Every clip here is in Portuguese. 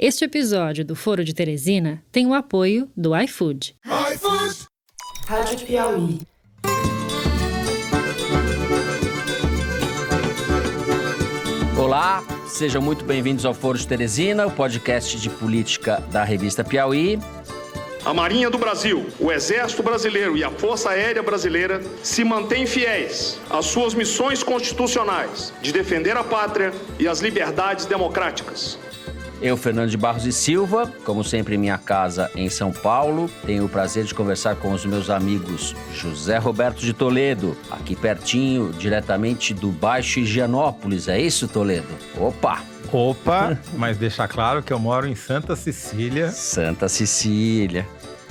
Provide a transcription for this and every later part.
Este episódio do Foro de Teresina tem o apoio do iFood. iFood! Rádio Piauí. Olá, sejam muito bem-vindos ao Foro de Teresina, o podcast de política da revista Piauí. A Marinha do Brasil, o Exército Brasileiro e a Força Aérea Brasileira se mantêm fiéis às suas missões constitucionais de defender a pátria e as liberdades democráticas. Eu, Fernando de Barros e Silva, como sempre em minha casa em São Paulo, tenho o prazer de conversar com os meus amigos José Roberto de Toledo, aqui pertinho, diretamente do Baixo Higienópolis. É isso, Toledo? Opa, mas deixar claro que eu moro em Santa Cecília. Santa Cecília.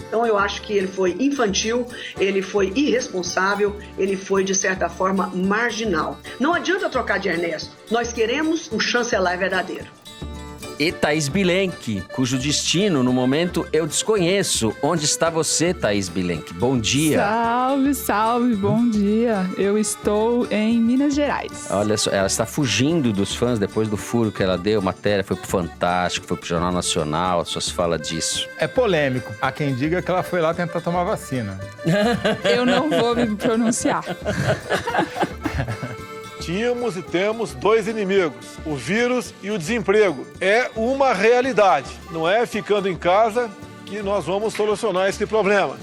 Então eu acho que ele foi infantil, ele foi irresponsável, ele foi, de certa forma, marginal. Não adianta trocar de Ernesto, nós queremos um chanceler verdadeiro. E Thaís Bilenque, cujo destino, no momento, eu desconheço. Onde está você, Thaís Bilenque? Bom dia. Salve, bom dia. Eu estou em Minas Gerais. Olha só, ela está fugindo dos fãs depois do furo que ela deu. Matéria foi pro Fantástico, foi pro Jornal Nacional, só se fala disso. É polêmico. Há quem diga que ela foi lá tentar tomar vacina. Eu não vou me pronunciar. Tínhamos e temos dois inimigos, o vírus e o desemprego. É uma realidade, não é ficando em casa que nós vamos solucionar esse problema.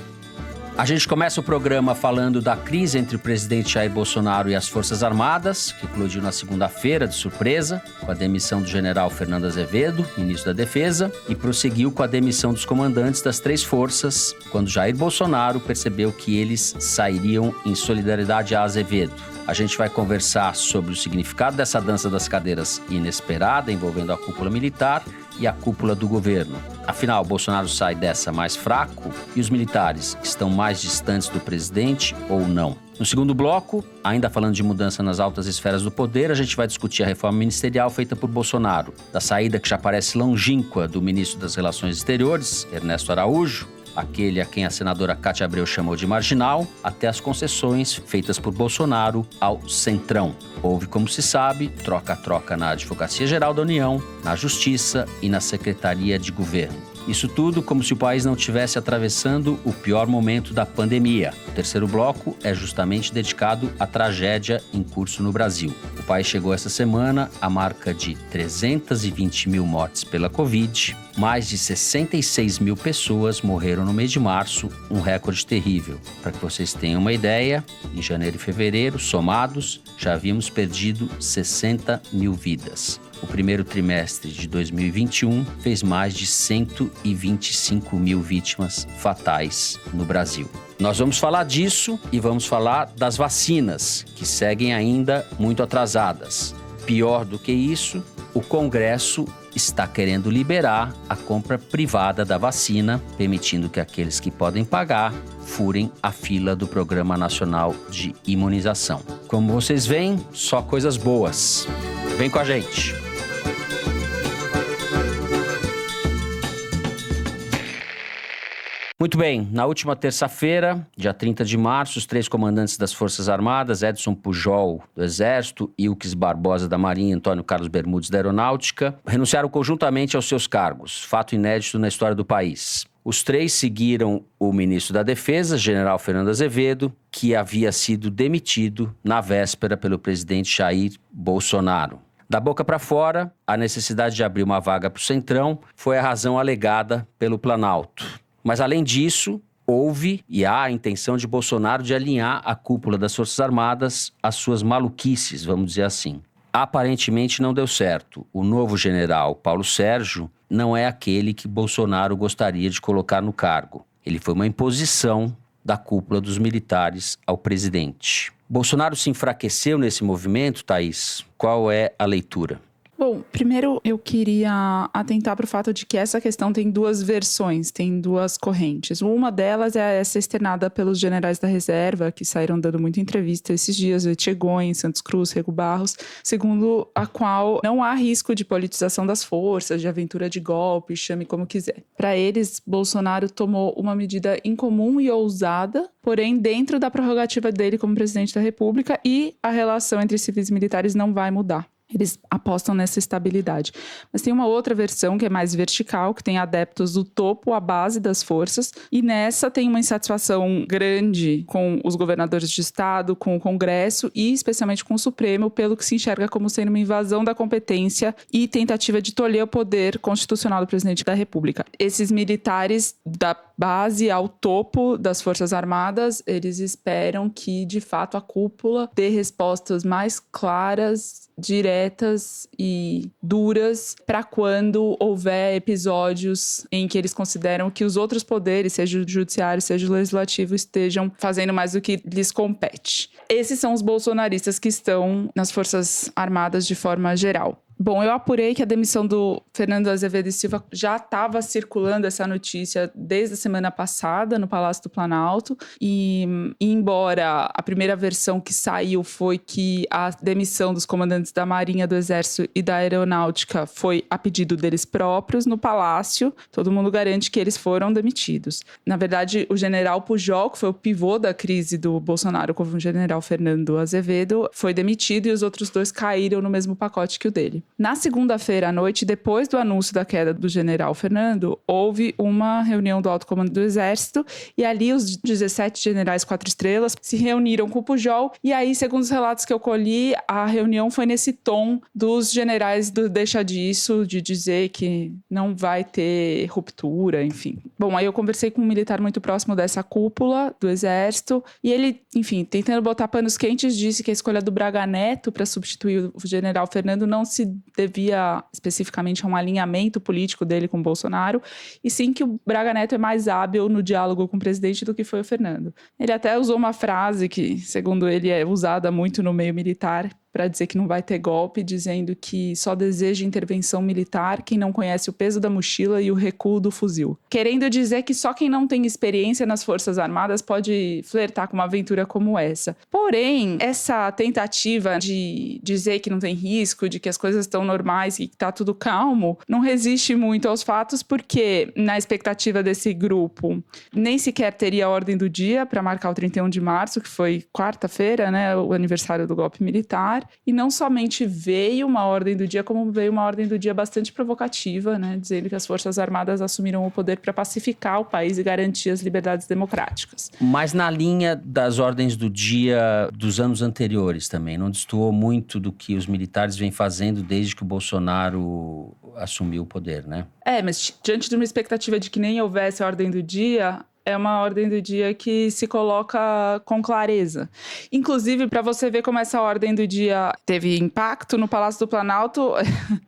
A gente começa o programa falando da crise entre o presidente Jair Bolsonaro e as Forças Armadas, que eclodiu na segunda-feira, de surpresa, com a demissão do general Fernando Azevedo, ministro da Defesa, e prosseguiu com a demissão dos comandantes das três forças, quando Jair Bolsonaro percebeu que eles sairiam em solidariedade a Azevedo. A gente vai conversar sobre o significado dessa dança das cadeiras inesperada, envolvendo a cúpula militar e a cúpula do governo. Afinal, Bolsonaro sai dessa mais fraco e os militares estão mais distantes do presidente ou não? No segundo bloco, ainda falando de mudança nas altas esferas do poder, a gente vai discutir a reforma ministerial feita por Bolsonaro, da saída que já parece longínqua do ministro das Relações Exteriores, Ernesto Araújo, aquele a quem a senadora Cátia Abreu chamou de marginal, até as concessões feitas por Bolsonaro ao Centrão. Houve, como se sabe, troca-troca na Advocacia-Geral da União, na Justiça e na Secretaria de Governo. Isso tudo como se o país não estivesse atravessando o pior momento da pandemia. O terceiro bloco é justamente dedicado à tragédia em curso no Brasil. O país chegou essa semana à marca de 320 mil mortes pela Covid. Mais de 66 mil pessoas morreram no mês de março, um recorde terrível. Para que vocês tenham uma ideia, em janeiro e fevereiro, somados, já havíamos perdido 60 mil vidas. O primeiro trimestre de 2021 fez mais de 125 mil vítimas fatais no Brasil. Nós vamos falar disso e vamos falar das vacinas, que seguem ainda muito atrasadas. Pior do que isso, o Congresso está querendo liberar a compra privada da vacina, permitindo que aqueles que podem pagar furem a fila do Programa Nacional de Imunização. Como vocês veem, só coisas boas. Vem com a gente! Muito bem, na última terça-feira, dia 30 de março, os três comandantes das Forças Armadas, Edson Pujol, do Exército, Ilques Barbosa, da Marinha, e Antônio Carlos Bermudes, da Aeronáutica, renunciaram conjuntamente aos seus cargos, fato inédito na história do país. Os três seguiram o ministro da Defesa, general Fernando Azevedo, que havia sido demitido na véspera pelo presidente Jair Bolsonaro. Da boca para fora, a necessidade de abrir uma vaga para o Centrão foi a razão alegada pelo Planalto. Mas, além disso, houve e há a intenção de Bolsonaro de alinhar a cúpula das Forças Armadas às suas maluquices, vamos dizer assim. Aparentemente não deu certo. O novo general Paulo Sérgio não é aquele que Bolsonaro gostaria de colocar no cargo. Ele foi uma imposição da cúpula dos militares ao presidente. Bolsonaro se enfraqueceu nesse movimento, Thaís? Qual é a leitura? Bom, primeiro eu queria atentar para o fato de que essa questão tem duas versões, tem duas correntes. Uma delas é essa externada pelos generais da reserva, que saíram dando muita entrevista esses dias, Etchegóin, Santos Cruz, Rego Barros, segundo a qual não há risco de politização das forças, de aventura de golpe, chame como quiser. Para eles, Bolsonaro tomou uma medida incomum e ousada, porém dentro da prerrogativa dele como presidente da República, e a relação entre civis e militares não vai mudar. Eles apostam nessa estabilidade. Mas tem uma outra versão que é mais vertical, que tem adeptos do topo à base das forças. E nessa tem uma insatisfação grande com os governadores de estado, com o Congresso e especialmente com o Supremo, pelo que se enxerga como sendo uma invasão da competência e tentativa de tolher o poder constitucional do presidente da República. Esses militares da base ao topo das Forças Armadas, eles esperam que, de fato, a cúpula dê respostas mais claras, diretas e duras para quando houver episódios em que eles consideram que os outros poderes, seja o judiciário, seja o legislativo, estejam fazendo mais do que lhes compete. Esses são os bolsonaristas que estão nas Forças Armadas de forma geral. Bom, eu apurei que a demissão do Fernando Azevedo e Silva já estava circulando essa notícia desde a semana passada no Palácio do Planalto e embora a primeira versão que saiu foi que a demissão dos comandantes da Marinha, do Exército e da Aeronáutica foi a pedido deles próprios no Palácio, todo mundo garante que eles foram demitidos. Na verdade, o general Pujol, que foi o pivô da crise do Bolsonaro com o general Fernando Azevedo, foi demitido e os outros dois caíram no mesmo pacote que o dele. Na segunda-feira à noite, depois do anúncio da queda do general Fernando, houve uma reunião do Alto Comando do Exército e ali os 17 generais 4 estrelas se reuniram com o Pujol e aí, segundo os relatos que eu colhi, a reunião foi nesse tom dos generais do deixa disso, de dizer que não vai ter ruptura, enfim. Bom, aí eu conversei com um militar muito próximo dessa cúpula do Exército e ele, enfim, tentando botar panos quentes, disse que a escolha do Braga Neto para substituir o general Fernando não se devia especificamente a um alinhamento político dele com o Bolsonaro, e sim que o Braga Neto é mais hábil no diálogo com o presidente do que foi o Fernando. Ele até usou uma frase que, segundo ele, é usada muito no meio militar, para dizer que não vai ter golpe, dizendo que só deseja intervenção militar quem não conhece o peso da mochila e o recuo do fuzil. Querendo dizer que só quem não tem experiência nas Forças Armadas pode flertar com uma aventura como essa. Porém, essa tentativa de dizer que não tem risco, de que as coisas estão normais e que está tudo calmo, não resiste muito aos fatos, porque na expectativa desse grupo, nem sequer teria a ordem do dia para marcar o 31 de março, que foi quarta-feira, né, o aniversário do golpe militar. E não somente veio uma ordem do dia, como veio uma ordem do dia bastante provocativa, né, dizendo que as Forças Armadas assumiram o poder para pacificar o país e garantir as liberdades democráticas. Mas na linha das ordens do dia dos anos anteriores também, não destoou muito do que os militares vêm fazendo desde que o Bolsonaro assumiu o poder, né? Mas diante de uma expectativa de que nem houvesse a ordem do dia, é uma ordem do dia que se coloca com clareza. Inclusive, para você ver como essa ordem do dia teve impacto no Palácio do Planalto,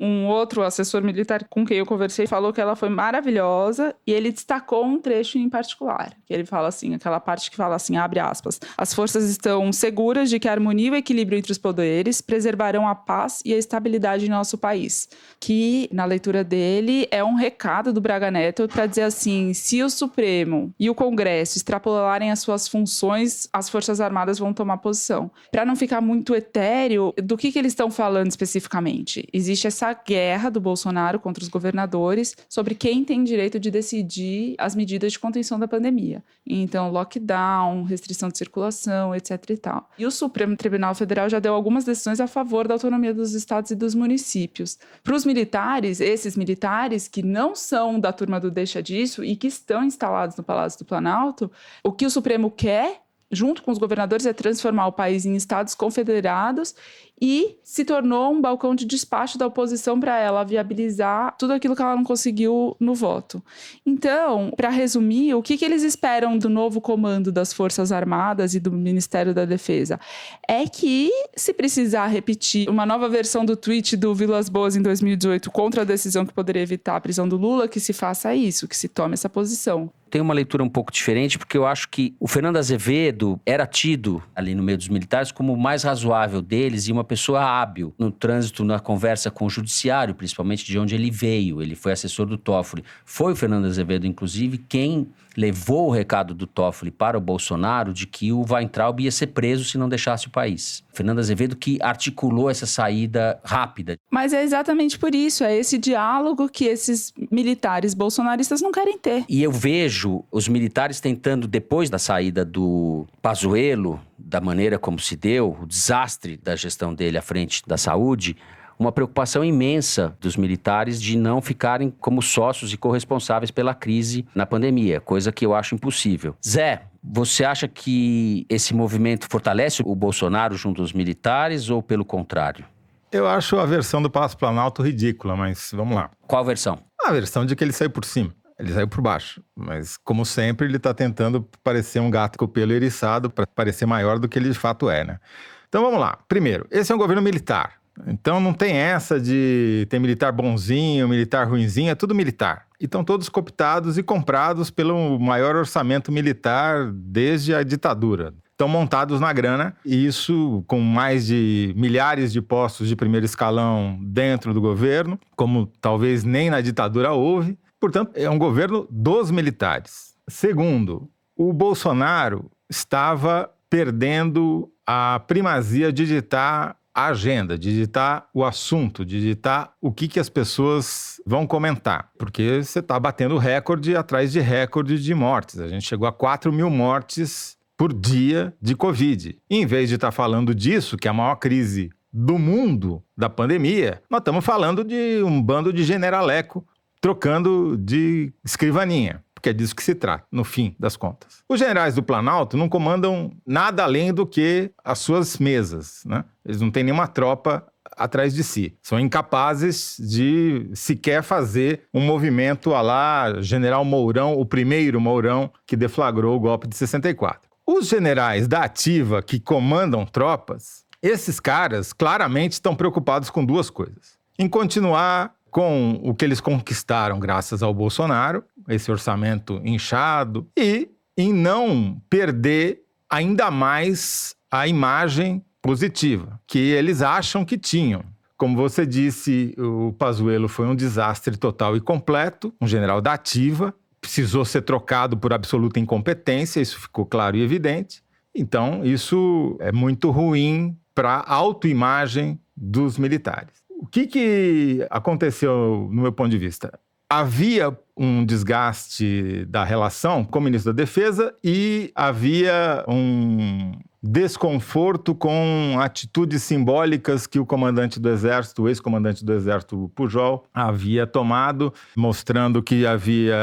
um outro assessor militar com quem eu conversei falou que ela foi maravilhosa e ele destacou um trecho em particular. Que ele fala assim, aquela parte que fala assim, abre aspas, as forças estão seguras de que a harmonia e o equilíbrio entre os poderes preservarão a paz e a estabilidade em nosso país. Que, na leitura dele, é um recado do Braga Neto para dizer assim, se o Supremo e o Congresso extrapolarem as suas funções, as Forças Armadas vão tomar posição. Para não ficar muito etéreo, do que eles estão falando especificamente? Existe essa guerra do Bolsonaro contra os governadores sobre quem tem direito de decidir as medidas de contenção da pandemia. Então, lockdown, restrição de circulação, etc. e tal. E o Supremo Tribunal Federal já deu algumas decisões a favor da autonomia dos estados e dos municípios. Para os militares, esses militares que não são da turma do deixa disso e que estão instalados no Palácio do Planalto, o que o Supremo quer, junto com os governadores, é transformar o país em estados confederados e se tornou um balcão de despacho da oposição para ela viabilizar tudo aquilo que ela não conseguiu no voto. Então, para resumir, o que eles esperam do novo comando das Forças Armadas e do Ministério da Defesa? É que, se precisar repetir uma nova versão do tweet do Vilas Boas em 2018 contra a decisão que poderia evitar a prisão do Lula, que se faça isso, que se tome essa posição. Tem uma leitura um pouco diferente, porque eu acho que o Fernando Azevedo era tido, ali no meio dos militares, como o mais razoável deles e uma pessoa hábil no trânsito, na conversa com o judiciário, principalmente de onde ele veio. Ele foi assessor do Toffoli. Foi o Fernando Azevedo, inclusive, quem levou o recado do Toffoli para o Bolsonaro de que o Weintraub ia ser preso se não deixasse o país. Fernando Azevedo que articulou essa saída rápida. Mas é exatamente por isso, é esse diálogo que esses militares bolsonaristas não querem ter. E eu vejo os militares tentando, depois da saída do Pazuello, da maneira como se deu, o desastre da gestão dele à frente da saúde, uma preocupação imensa dos militares de não ficarem como sócios e corresponsáveis pela crise na pandemia, coisa que eu acho impossível. Zé, você acha que esse movimento fortalece o Bolsonaro junto aos militares ou pelo contrário? Eu acho a versão do Palácio Planalto ridícula, mas vamos lá. Qual versão? A versão de que ele saiu por cima. Ele saiu por baixo, mas como sempre ele está tentando parecer um gato com o pelo eriçado para parecer maior do que ele de fato é, né? Então vamos lá. Primeiro, esse é um governo militar. Então não tem essa de ter militar bonzinho, militar ruinzinho, é tudo militar. E estão todos cooptados e comprados pelo maior orçamento militar desde a ditadura. Estão montados na grana, e isso com mais de milhares de postos de primeiro escalão dentro do governo, como talvez nem na ditadura houve. Portanto, é um governo dos militares. Segundo, o Bolsonaro estava perdendo a primazia de ditar a agenda, de ditar o assunto, de ditar o que as pessoas vão comentar. Porque você está batendo recorde atrás de recorde de mortes. A gente chegou a 4 mil mortes por dia de Covid. E em vez de estar falando disso, que é a maior crise do mundo da pandemia, nós estamos falando de um bando de generaleco trocando de escrivaninha, porque é disso que se trata, no fim das contas. Os generais do Planalto não comandam nada além do que as suas mesas, né? Eles não têm nenhuma tropa atrás de si. São incapazes de sequer fazer um movimento à lá General Mourão, o primeiro Mourão que deflagrou o golpe de 64. Os generais da ativa que comandam tropas, esses caras claramente estão preocupados com duas coisas. Em continuar com o que eles conquistaram graças ao Bolsonaro, esse orçamento inchado, e em não perder ainda mais a imagem positiva que eles acham que tinham. Como você disse, o Pazuello foi um desastre total e completo, um general da ativa, precisou ser trocado por absoluta incompetência, isso ficou claro e evidente. Então, isso é muito ruim para a autoimagem dos militares. O que aconteceu, no meu ponto de vista? Havia um desgaste da relação com o ministro da Defesa e havia um desconforto com atitudes simbólicas que o comandante do Exército, o ex-comandante do Exército Pujol, havia tomado, mostrando que havia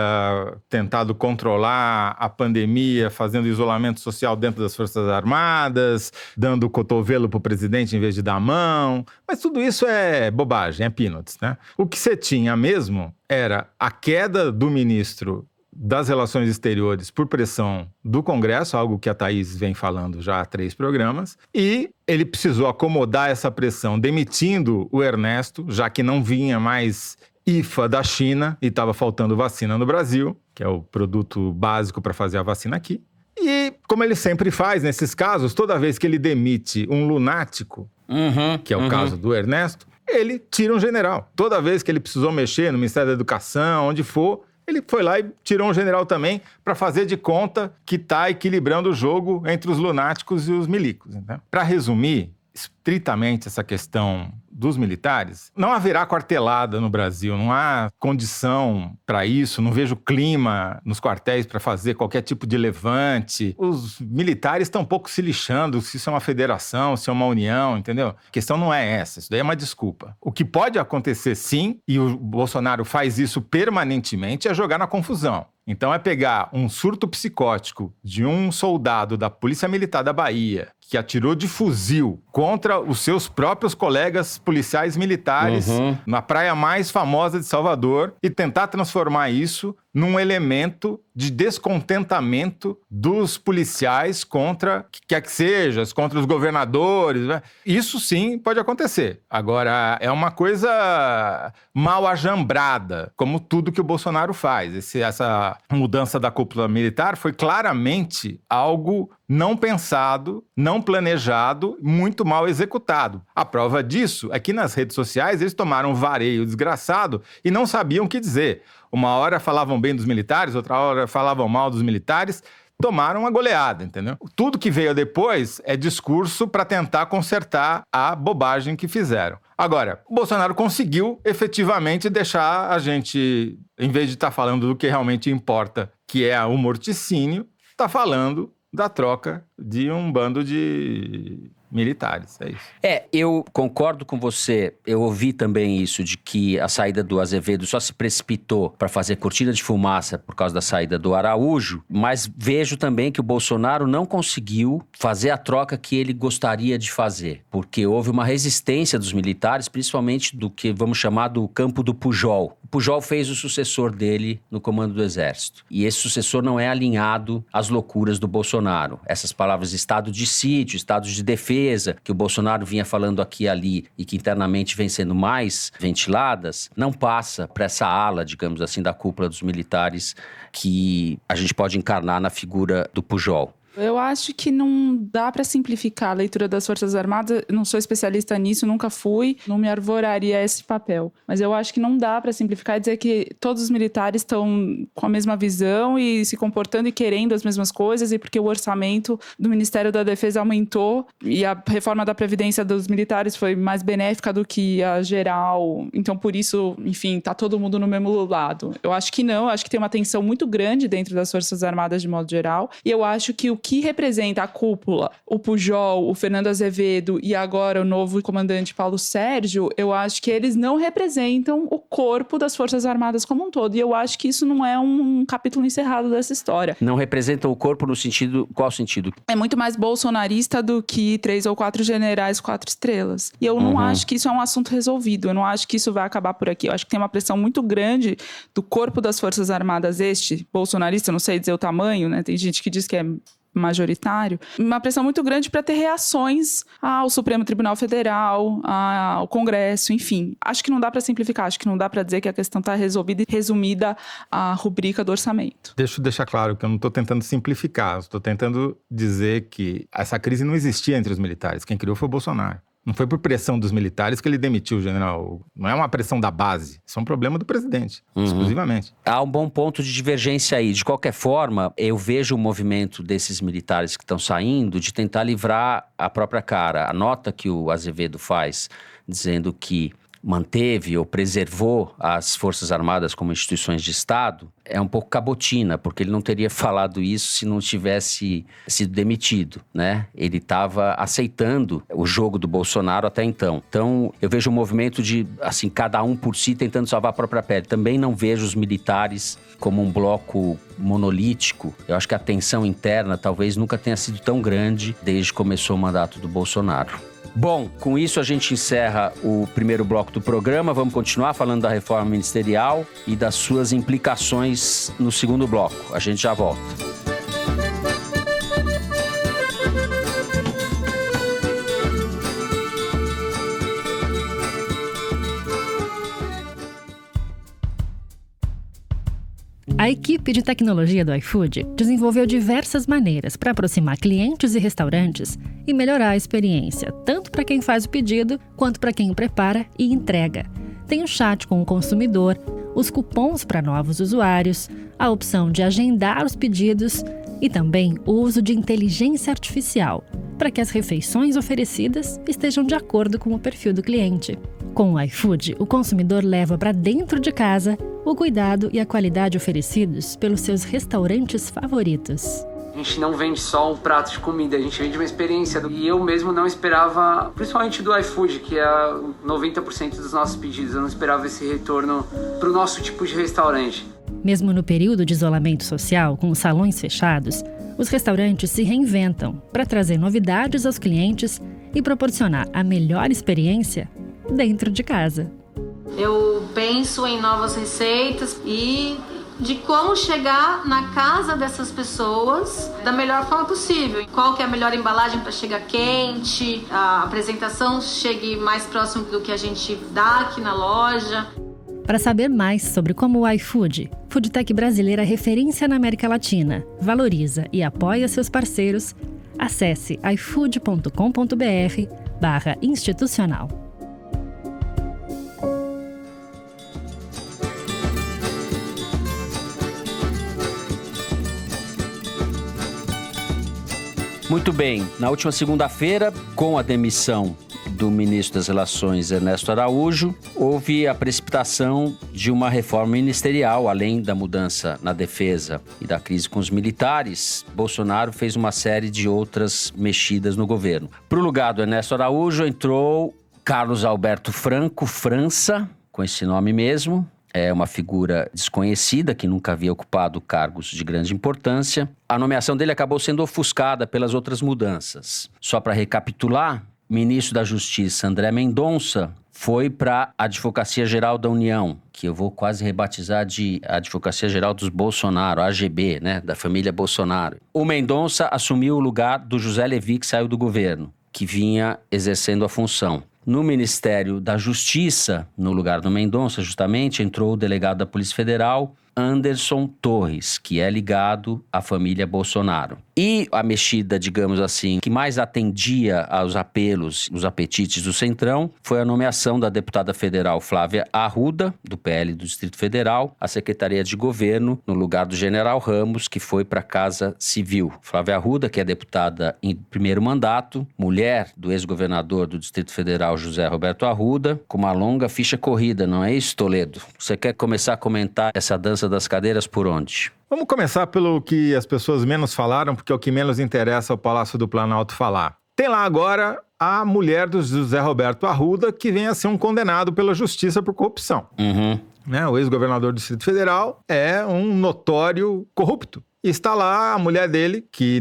tentado controlar a pandemia, fazendo isolamento social dentro das Forças Armadas, dando o cotovelo para o presidente em vez de dar a mão. Mas tudo isso é bobagem, é peanuts, né? O que você tinha mesmo era a queda do ministro das Relações Exteriores por pressão do Congresso, algo que a Thaís vem falando já há 3 programas, e ele precisou acomodar essa pressão demitindo o Ernesto, já que não vinha mais IFA da China e estava faltando vacina no Brasil, que é o produto básico para fazer a vacina aqui. E, como ele sempre faz nesses casos, toda vez que ele demite um lunático, que é o caso do Ernesto, ele tira um general. Toda vez que ele precisou mexer no Ministério da Educação, onde for, ele foi lá e tirou um general também para fazer de conta que está equilibrando o jogo entre os lunáticos e os milicos. Né? Para resumir estritamente essa questão dos militares, não haverá quartelada no Brasil, não há condição para isso, não vejo clima nos quartéis para fazer qualquer tipo de levante. Os militares estão um pouco se lixando se isso é uma federação, se é uma união, entendeu? A questão não é essa, isso daí é uma desculpa. O que pode acontecer sim, e o Bolsonaro faz isso permanentemente, é jogar na confusão. Então é pegar um surto psicótico de um soldado da Polícia Militar da Bahia que atirou de fuzil contra os seus próprios colegas policiais militares na praia mais famosa de Salvador e tentar transformar isso num elemento de descontentamento dos policiais contra, que quer que seja, contra os governadores. Né? Isso sim pode acontecer. Agora, é uma coisa mal ajambrada, como tudo que o Bolsonaro faz. Essa mudança da cúpula militar foi claramente algo não pensado, não planejado, muito mal executado. A prova disso é que nas redes sociais eles tomaram um vareio desgraçado e não sabiam o que dizer. Uma hora falavam bem dos militares, outra hora falavam mal dos militares, tomaram uma goleada, entendeu? Tudo que veio depois é discurso para tentar consertar a bobagem que fizeram. Agora, o Bolsonaro conseguiu efetivamente deixar a gente, em vez de estar falando do que realmente importa, que é o morticínio, está falando da troca de um bando de militares, é isso. Eu concordo com você. Eu ouvi também isso, de que a saída do Azevedo só se precipitou para fazer cortina de fumaça por causa da saída do Araújo, mas vejo também que o Bolsonaro não conseguiu fazer a troca que ele gostaria de fazer, porque houve uma resistência dos militares, principalmente do que vamos chamar do campo do Pujol. O Pujol fez o sucessor dele no comando do Exército. E esse sucessor não é alinhado às loucuras do Bolsonaro. Essas palavras estado de sítio, estado de defesa, que o Bolsonaro vinha falando aqui e ali e que internamente vem sendo mais ventiladas, não passa para essa ala, digamos assim, da cúpula dos militares que a gente pode encarnar na figura do Pujol. Eu acho que não dá para simplificar a leitura das Forças Armadas. Eu não sou especialista nisso, nunca fui, não me arvoraria a esse papel. Mas eu acho que não dá para simplificar e dizer que todos os militares estão com a mesma visão e se comportando e querendo as mesmas coisas, e porque o orçamento do Ministério da Defesa aumentou e a reforma da Previdência dos militares foi mais benéfica do que a geral. Então, por isso, enfim, tá todo mundo no mesmo lado. Eu acho que não, eu acho que tem uma tensão muito grande dentro das Forças Armadas de modo geral. E eu acho que o que representa a cúpula, o Pujol, o Fernando Azevedo e agora o novo comandante Paulo Sérgio, eu acho que eles não representam o corpo das Forças Armadas como um todo. E eu acho que isso não é um capítulo encerrado dessa história. Não representam o corpo no sentido... Qual sentido? É muito mais bolsonarista do que 3 ou 4 generais 4 estrelas. E eu não acho que isso é um assunto resolvido. Eu não acho que isso vai acabar por aqui. Eu acho que tem uma pressão muito grande do corpo das Forças Armadas, bolsonarista, não sei dizer o tamanho, né? Tem gente que diz que é majoritário, uma pressão muito grande para ter reações ao Supremo Tribunal Federal, ao Congresso, enfim. Acho que não dá para simplificar, acho que não dá para dizer que a questão está resolvida e resumida à rubrica do orçamento. Deixa eu deixar claro que eu não estou tentando simplificar, estou tentando dizer que essa crise não existia entre os militares, quem criou foi o Bolsonaro. Não foi por pressão dos militares que ele demitiu o general. Não é uma pressão da base. Isso é um problema do presidente, exclusivamente. Há um bom ponto de divergência aí. De qualquer forma, eu vejo o movimento desses militares que estão saindo de tentar livrar a própria cara. A nota que o Azevedo faz, dizendo que manteve ou preservou as Forças Armadas como instituições de Estado, é um pouco cabotina, porque ele não teria falado isso se não tivesse sido demitido, né? Ele estava aceitando o jogo do Bolsonaro até então. Então, eu vejo um movimento de, assim, cada um por si tentando salvar a própria pele. Também não vejo os militares como um bloco monolítico. Eu acho que a tensão interna talvez nunca tenha sido tão grande desde que começou o mandato do Bolsonaro. Bom, com isso a gente encerra o primeiro bloco do programa. Vamos continuar falando da reforma ministerial e das suas implicações no segundo bloco. A gente já volta. A equipe de tecnologia do iFood desenvolveu diversas maneiras para aproximar clientes e restaurantes e melhorar a experiência, tanto para quem faz o pedido quanto para quem o prepara e entrega. Tem o chat com o consumidor, os cupons para novos usuários, a opção de agendar os pedidos e também o uso de inteligência artificial para que as refeições oferecidas estejam de acordo com o perfil do cliente. Com o iFood, o consumidor leva para dentro de casa o cuidado e a qualidade oferecidos pelos seus restaurantes favoritos. A gente não vende só um prato de comida, a gente vende uma experiência. E eu mesmo não esperava, principalmente do iFood, que é 90% dos nossos pedidos, eu não esperava esse retorno para o nosso tipo de restaurante. Mesmo no período de isolamento social, com os salões fechados, os restaurantes se reinventam para trazer novidades aos clientes e proporcionar a melhor experiência dentro de casa. Eu penso em novas receitas e de como chegar na casa dessas pessoas da melhor forma possível. Qual que é a melhor embalagem para chegar quente, a apresentação chegue mais próximo do que a gente dá aqui na loja. Para saber mais sobre como o iFood, foodtech brasileira referência na América Latina, valoriza e apoia seus parceiros, acesse ifood.com.br/institucional. Muito bem, na última segunda-feira, com a demissão do ministro das Relações, Ernesto Araújo, houve a precipitação de uma reforma ministerial, além da mudança na defesa e da crise com os militares. Bolsonaro fez uma série de outras mexidas no governo. Para o lugar do Ernesto Araújo entrou Carlos Alberto Franco, França, com esse nome mesmo. É uma figura desconhecida, que nunca havia ocupado cargos de grande importância. A nomeação dele acabou sendo ofuscada pelas outras mudanças. Só para recapitular, o ministro da Justiça, André Mendonça, foi para a Advocacia Geral da União, que eu vou quase rebatizar de Advocacia Geral dos Bolsonaro, AGB, né, da família Bolsonaro. O Mendonça assumiu o lugar do José Levi, que saiu do governo, que vinha exercendo a função. No Ministério da Justiça, no lugar do Mendonça, justamente, entrou o delegado da Polícia Federal, Anderson Torres, que é ligado à família Bolsonaro. E a mexida, digamos assim, que mais atendia aos apelos, os apetites do Centrão, foi a nomeação da deputada federal Flávia Arruda, do PL do Distrito Federal, à Secretaria de Governo, no lugar do general Ramos, que foi para a Casa Civil. Flávia Arruda, que é deputada em primeiro mandato, mulher do ex-governador do Distrito Federal, José Roberto Arruda, com uma longa ficha corrida, não é isso, Toledo? Você quer começar a comentar essa dança das cadeiras por onde? Vamos começar pelo que as pessoas menos falaram, porque é o que menos interessa ao Palácio do Planalto falar. Tem lá agora a mulher do José Roberto Arruda, que vem a ser um condenado pela justiça por corrupção. O ex-governador do Distrito Federal é um notório corrupto. E está lá a mulher dele, que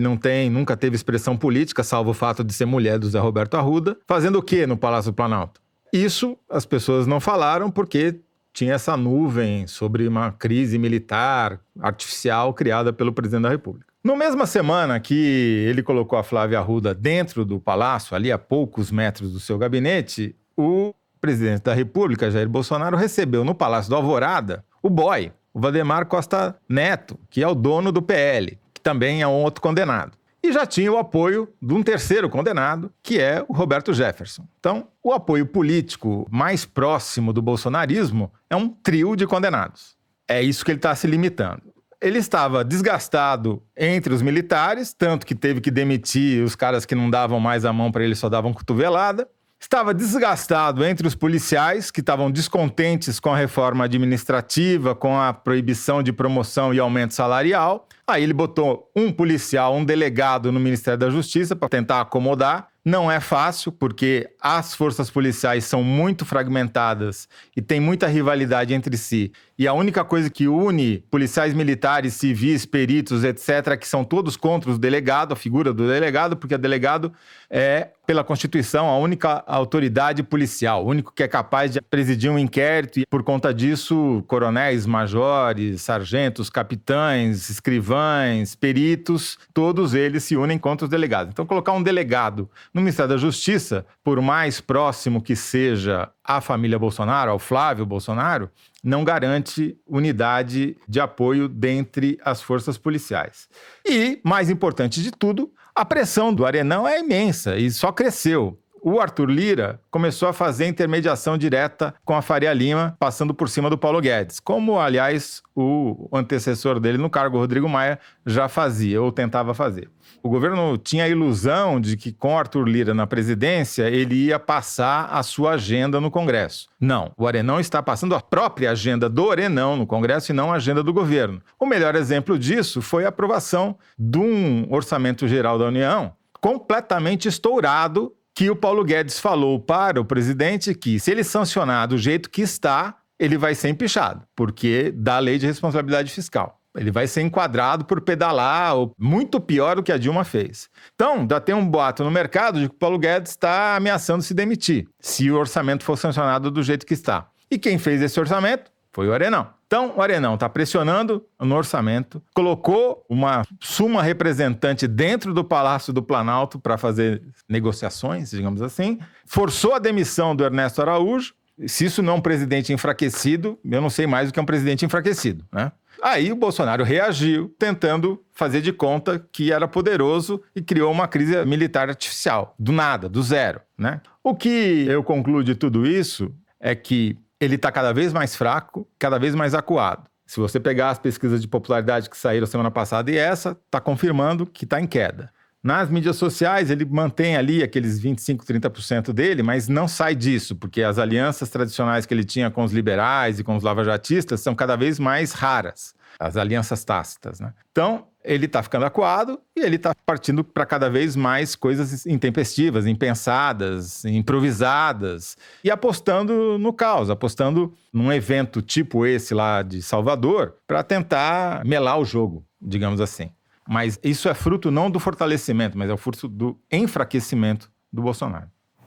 nunca teve expressão política, salvo o fato de ser mulher do José Roberto Arruda, fazendo o quê no Palácio do Planalto? Isso as pessoas não falaram porque tinha essa nuvem sobre uma crise militar artificial criada pelo presidente da República. Na mesma semana que ele colocou a Flávia Arruda dentro do palácio, ali a poucos metros do seu gabinete, o presidente da República, Jair Bolsonaro, recebeu no Palácio do Alvorada o boy, o Valdemar Costa Neto, que é o dono do PL, que também é um outro condenado. E já tinha o apoio de um terceiro condenado, que é o Roberto Jefferson. Então, o apoio político mais próximo do bolsonarismo é um trio de condenados. É isso que ele está se limitando. Ele estava desgastado entre os militares, tanto que teve que demitir os caras que não davam mais a mão para ele, só davam cotovelada. Estava desgastado entre os policiais, que estavam descontentes com a reforma administrativa, com a proibição de promoção e aumento salarial. Aí ele botou um policial, um delegado no Ministério da Justiça para tentar acomodar. Não é fácil, porque as forças policiais são muito fragmentadas e tem muita rivalidade entre si. E a única coisa que une policiais militares, civis, peritos, etc., que são todos contra o delegado, a figura do delegado, porque o delegado é, pela Constituição, a única autoridade policial, o único que é capaz de presidir um inquérito. E, por conta disso, coronéis, majores, sargentos, capitães, escrivães, peritos, todos eles se unem contra os delegados. Então, colocar um delegado no Ministério da Justiça, por mais próximo que seja à família Bolsonaro, ao Flávio Bolsonaro, não garante unidade de apoio dentre as forças policiais. E, mais importante de tudo, a pressão do Arenão é imensa e só cresceu. O Arthur Lira começou a fazer intermediação direta com a Faria Lima, passando por cima do Paulo Guedes, como, aliás, o antecessor dele no cargo, Rodrigo Maia, já fazia ou tentava fazer. O governo tinha a ilusão de que com Arthur Lira na presidência, ele ia passar a sua agenda no Congresso. Não, o Arenão está passando a própria agenda do Arenão no Congresso e não a agenda do governo. O melhor exemplo disso foi a aprovação de um orçamento geral da União completamente estourado, que o Paulo Guedes falou para o presidente que, se ele sancionar do jeito que está, ele vai ser empichado, porque dá a lei de responsabilidade fiscal. Ele vai ser enquadrado por pedalar, ou muito pior do que a Dilma fez. Então, já tem um boato no mercado de que o Paulo Guedes está ameaçando se demitir, se o orçamento for sancionado do jeito que está. E quem fez esse orçamento foi o Arenão. Então, o Arenão está pressionando no orçamento, colocou uma suma representante dentro do Palácio do Planalto para fazer negociações, digamos assim, forçou a demissão do Ernesto Araújo. Se isso não é um presidente enfraquecido, eu não sei mais o que é um presidente enfraquecido, né? Aí o Bolsonaro reagiu, tentando fazer de conta que era poderoso e criou uma crise militar artificial, do nada, do zero, né? O que eu concluo de tudo isso é que ele está cada vez mais fraco, cada vez mais acuado. Se você pegar as pesquisas de popularidade que saíram semana passada e essa, está confirmando que está em queda. Nas mídias sociais, ele mantém ali aqueles 25%, 30% dele, mas não sai disso, porque as alianças tradicionais que ele tinha com os liberais e com os lavajatistas são cada vez mais raras, as alianças tácitas, né? Então, ele está ficando acuado e ele está partindo para cada vez mais coisas intempestivas, impensadas, improvisadas e apostando no caos, apostando num evento tipo esse lá de Salvador para tentar melar o jogo, digamos assim. Mas isso é fruto não do fortalecimento, mas é o fruto do enfraquecimento do Bolsonaro.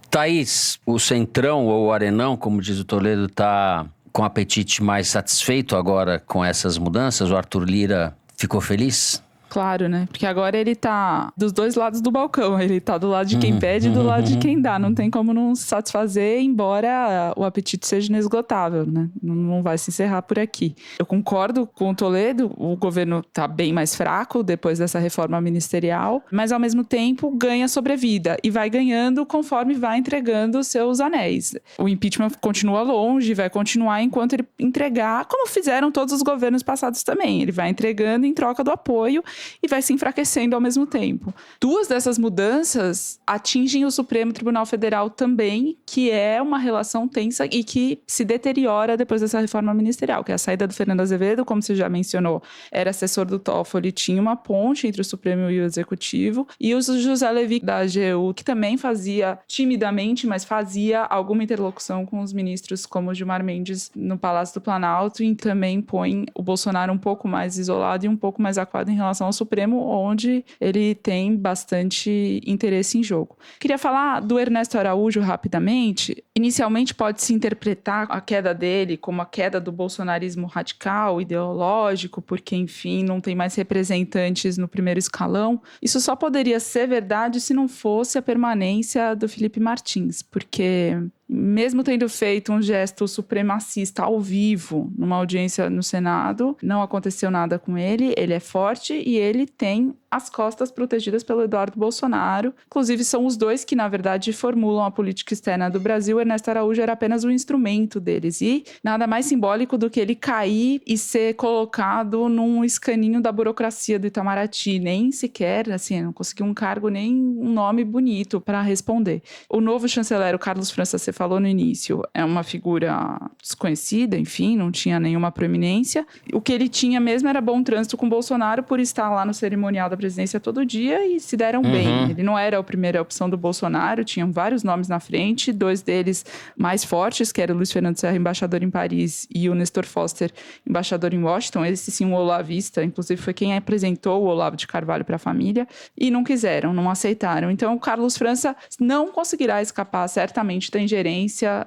Thaís, o Centrão ou o Arenão, como diz o Toledo, está com apetite mais satisfeito agora com essas mudanças? O Arthur Lira ficou feliz? Claro, né? Porque agora ele tá dos dois lados do balcão. Ele tá do lado de quem pede e do lado de quem dá. Não tem como não se satisfazer, embora o apetite seja inesgotável, né? Não vai se encerrar por aqui. Eu concordo com o Toledo, o governo tá bem mais fraco depois dessa reforma ministerial, mas ao mesmo tempo ganha sobrevida e vai ganhando conforme vai entregando seus anéis. O impeachment continua longe, vai continuar enquanto ele entregar, como fizeram todos os governos passados também. Ele vai entregando em troca do apoio e vai se enfraquecendo ao mesmo tempo. Duas dessas mudanças atingem o Supremo Tribunal Federal também, que é uma relação tensa e que se deteriora depois dessa reforma ministerial, que é a saída do Fernando Azevedo, como você já mencionou, era assessor do Toffoli, tinha uma ponte entre o Supremo e o Executivo, e o José Levi da AGU, que também fazia timidamente, mas fazia alguma interlocução com os ministros como Gilmar Mendes no Palácio do Planalto, e também põe o Bolsonaro um pouco mais isolado e um pouco mais acuado em relação ao Supremo, onde ele tem bastante interesse em jogo. Queria falar do Ernesto Araújo rapidamente. Inicialmente pode-se interpretar a queda dele como a queda do bolsonarismo radical, ideológico, porque, enfim, não tem mais representantes no primeiro escalão. Isso só poderia ser verdade se não fosse a permanência do Felipe Martins, porque mesmo tendo feito um gesto supremacista ao vivo numa audiência no Senado, não aconteceu nada com ele, ele é forte e ele tem as costas protegidas pelo Eduardo Bolsonaro. Inclusive, são os dois que, na verdade, formulam a política externa do Brasil. O Ernesto Araújo era apenas um instrumento deles. E nada mais simbólico do que ele cair e ser colocado num escaninho da burocracia do Itamaraty. Nem sequer, assim, não conseguiu um cargo, nem um nome bonito para responder. O novo chanceler, o Carlos França, você falou no início, é uma figura desconhecida, enfim, não tinha nenhuma proeminência. O que ele tinha mesmo era bom trânsito com Bolsonaro por estar lá no cerimonial da presidência todo dia e se deram bem. Ele não era a primeira opção do Bolsonaro, tinham vários nomes na frente, dois deles mais fortes, que era o Luiz Fernando Serra, embaixador em Paris, e o Nestor Foster, embaixador em Washington. Esse sim, um olavista, inclusive foi quem apresentou o Olavo de Carvalho para a família, e não quiseram, não aceitaram. Então, o Carlos França não conseguirá escapar, certamente, da ingerência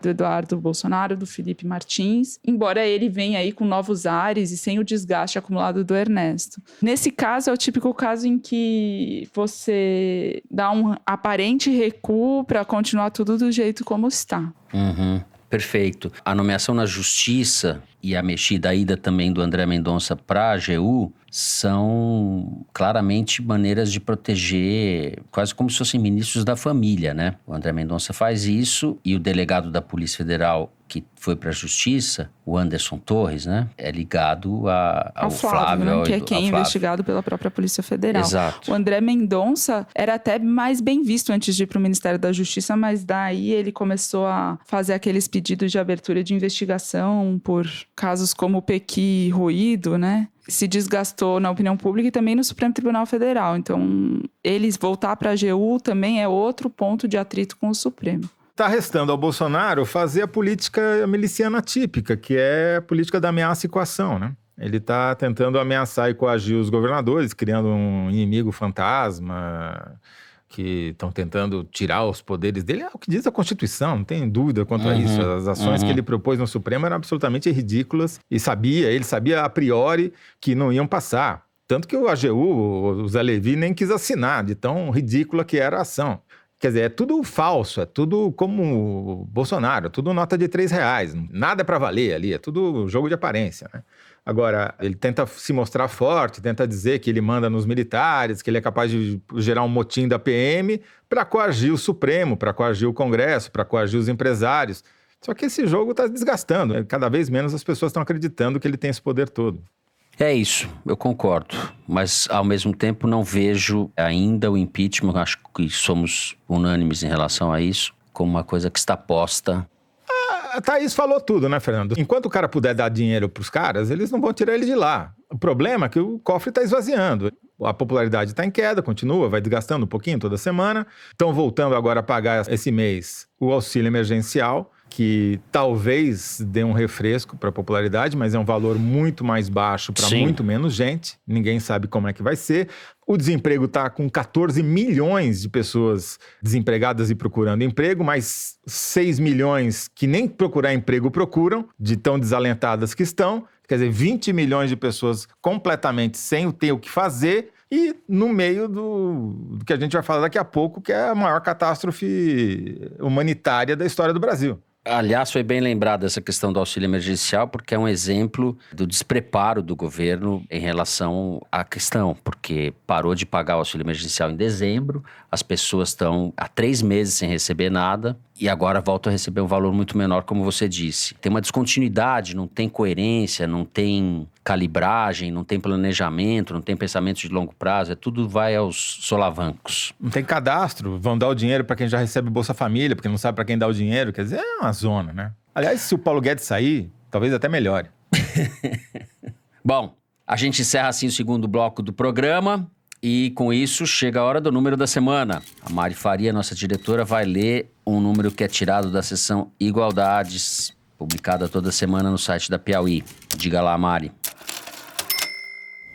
do Eduardo Bolsonaro, do Felipe Martins, embora ele venha aí com novos ares e sem o desgaste acumulado do Ernesto. Nesse caso, é o típico caso em que você dá um aparente recuo para continuar tudo do jeito como está. Perfeito. A nomeação na Justiça e a mexida, a ida também do André Mendonça para a AGU são claramente maneiras de proteger, quase como se fossem ministros da família, né? O André Mendonça faz isso e o delegado da Polícia Federal que foi para a Justiça, o Anderson Torres, né? É ligado ao Flávio, né? Que é quem é investigado pela própria Polícia Federal. Exato. O André Mendonça era até mais bem visto antes de ir para o Ministério da Justiça, mas daí ele começou a fazer aqueles pedidos de abertura de investigação por casos como o Pequi e Ruído, né? Se desgastou na opinião pública e também no Supremo Tribunal Federal. Então, eles voltar para a AGU também é outro ponto de atrito com o Supremo. Está restando ao Bolsonaro fazer a política miliciana típica, que é a política da ameaça e coação, né? Ele está tentando ameaçar e coagir os governadores, criando um inimigo fantasma, que estão tentando tirar os poderes dele. É o que diz a Constituição, não tem dúvida quanto a isso. As ações que ele propôs no Supremo eram absolutamente ridículas e ele sabia a priori que não iam passar. Tanto que o AGU, o Zé Levi, nem quis assinar, de tão ridícula que era a ação. Quer dizer, é tudo falso, é tudo como o Bolsonaro, é tudo nota de R$3. Nada é para valer ali, é tudo jogo de aparência, né? Agora, ele tenta se mostrar forte, tenta dizer que ele manda nos militares, que ele é capaz de gerar um motim da PM para coagir o Supremo, para coagir o Congresso, para coagir os empresários. Só que esse jogo está desgastando, né? Cada vez menos as pessoas estão acreditando que ele tem esse poder todo. É isso, eu concordo. Mas, ao mesmo tempo, não vejo ainda o impeachment, acho que somos unânimes em relação a isso, como uma coisa que está posta. A Thaís falou tudo, né, Fernando? Enquanto o cara puder dar dinheiro pros caras, eles não vão tirar ele de lá. O problema é que o cofre está esvaziando. A popularidade está em queda, continua, vai desgastando um pouquinho toda semana. Estão voltando agora a pagar esse mês o auxílio emergencial, que talvez dê um refresco para a popularidade, mas é um valor muito mais baixo para muito menos gente. Ninguém sabe como é que vai ser. O desemprego está com 14 milhões de pessoas desempregadas e procurando emprego, mais 6 milhões que nem procurar emprego procuram, de tão desalentadas que estão. Quer dizer, 20 milhões de pessoas completamente sem ter o que fazer e no meio do que a gente vai falar daqui a pouco, que é a maior catástrofe humanitária da história do Brasil. Aliás, foi bem lembrado essa questão do auxílio emergencial, porque é um exemplo do despreparo do governo em relação à questão, porque parou de pagar o auxílio emergencial em dezembro, as pessoas estão há 3 meses sem receber nada e agora voltam a receber um valor muito menor, como você disse. Tem uma descontinuidade, não tem coerência, não tem calibragem, não tem planejamento, não tem pensamento de longo prazo, tudo vai aos solavancos. Não tem cadastro, vão dar o dinheiro para quem já recebe Bolsa Família, porque não sabe para quem dá o dinheiro, quer dizer, é uma zona, né? Aliás, se o Paulo Guedes sair, talvez até melhore. Bom, a gente encerra assim o segundo bloco do programa e com isso chega a hora do número da semana. A Mari Faria, nossa diretora, vai ler um número que é tirado da seção Igualdades, publicada toda semana no site da Piauí. Diga lá, Mari.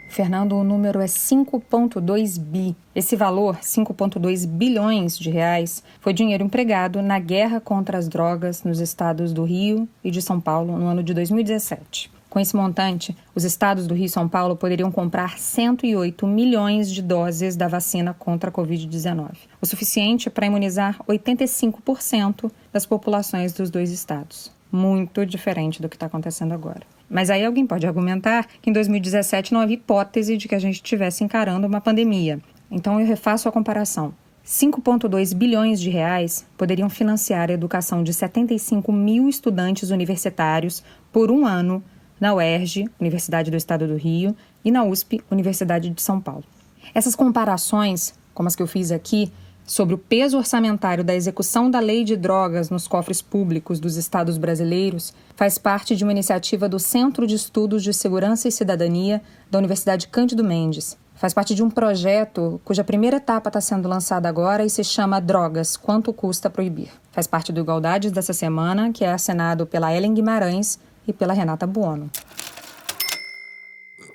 Fernando, o número é 5,2 bi. Esse valor, 5,2 bilhões de reais, foi dinheiro empregado na guerra contra as drogas nos estados do Rio e de São Paulo no ano de 2017. Com esse montante, os estados do Rio e São Paulo poderiam comprar 108 milhões de doses da vacina contra a Covid-19, o suficiente para imunizar 85% das populações dos 2 estados. Muito diferente do que está acontecendo agora. Mas aí alguém pode argumentar que em 2017 não havia hipótese de que a gente estivesse encarando uma pandemia. Então eu refaço a comparação. 5,2 bilhões de reais poderiam financiar a educação de 75 mil estudantes universitários por um ano na UERJ, Universidade do Estado do Rio, e na USP, Universidade de São Paulo. Essas comparações, como as que eu fiz aqui, sobre o peso orçamentário da execução da lei de drogas nos cofres públicos dos estados brasileiros, faz parte de uma iniciativa do Centro de Estudos de Segurança e Cidadania da Universidade Cândido Mendes. Faz parte de um projeto cuja primeira etapa está sendo lançada agora e se chama Drogas, Quanto Custa Proibir. Faz parte do Igualdades dessa semana, que é assinado pela Ellen Guimarães e pela Renata Buono.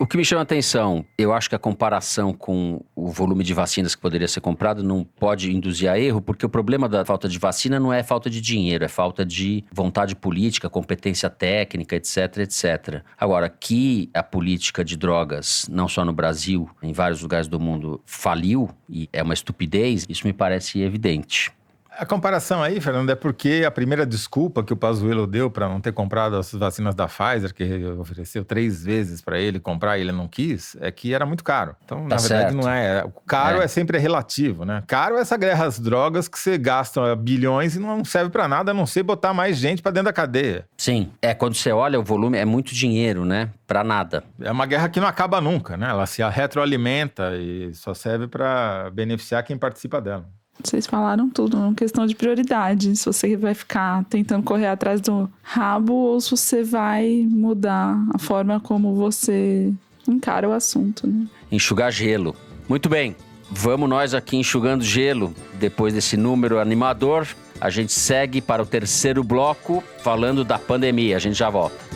O que me chama a atenção, eu acho que a comparação com o volume de vacinas que poderia ser comprado não pode induzir a erro, porque o problema da falta de vacina não é falta de dinheiro, é falta de vontade política, competência técnica, etc, etc. Agora, que a política de drogas, não só no Brasil, em vários lugares do mundo, faliu, e é uma estupidez, isso me parece evidente. A comparação aí, Fernando, é porque a primeira desculpa que o Pazuello deu para não ter comprado as vacinas da Pfizer, que ofereceu 3 vezes para ele comprar e ele não quis, é que era muito caro. Então, na verdade, não é. O caro é sempre relativo, né? Caro é essa guerra às drogas que você gasta bilhões e não serve para nada, a não ser botar mais gente para dentro da cadeia. Sim, quando você olha o volume, é muito dinheiro, né? Para nada. É uma guerra que não acaba nunca, né? Ela se retroalimenta e só serve para beneficiar quem participa dela. Vocês falaram tudo, uma questão de prioridade. Se você vai ficar tentando correr atrás do rabo ou se você vai mudar a forma como você encara o assunto, né? Enxugar gelo. Muito bem, vamos nós aqui enxugando gelo. Depois desse número animador, a gente segue para o terceiro bloco falando da pandemia. A gente já volta.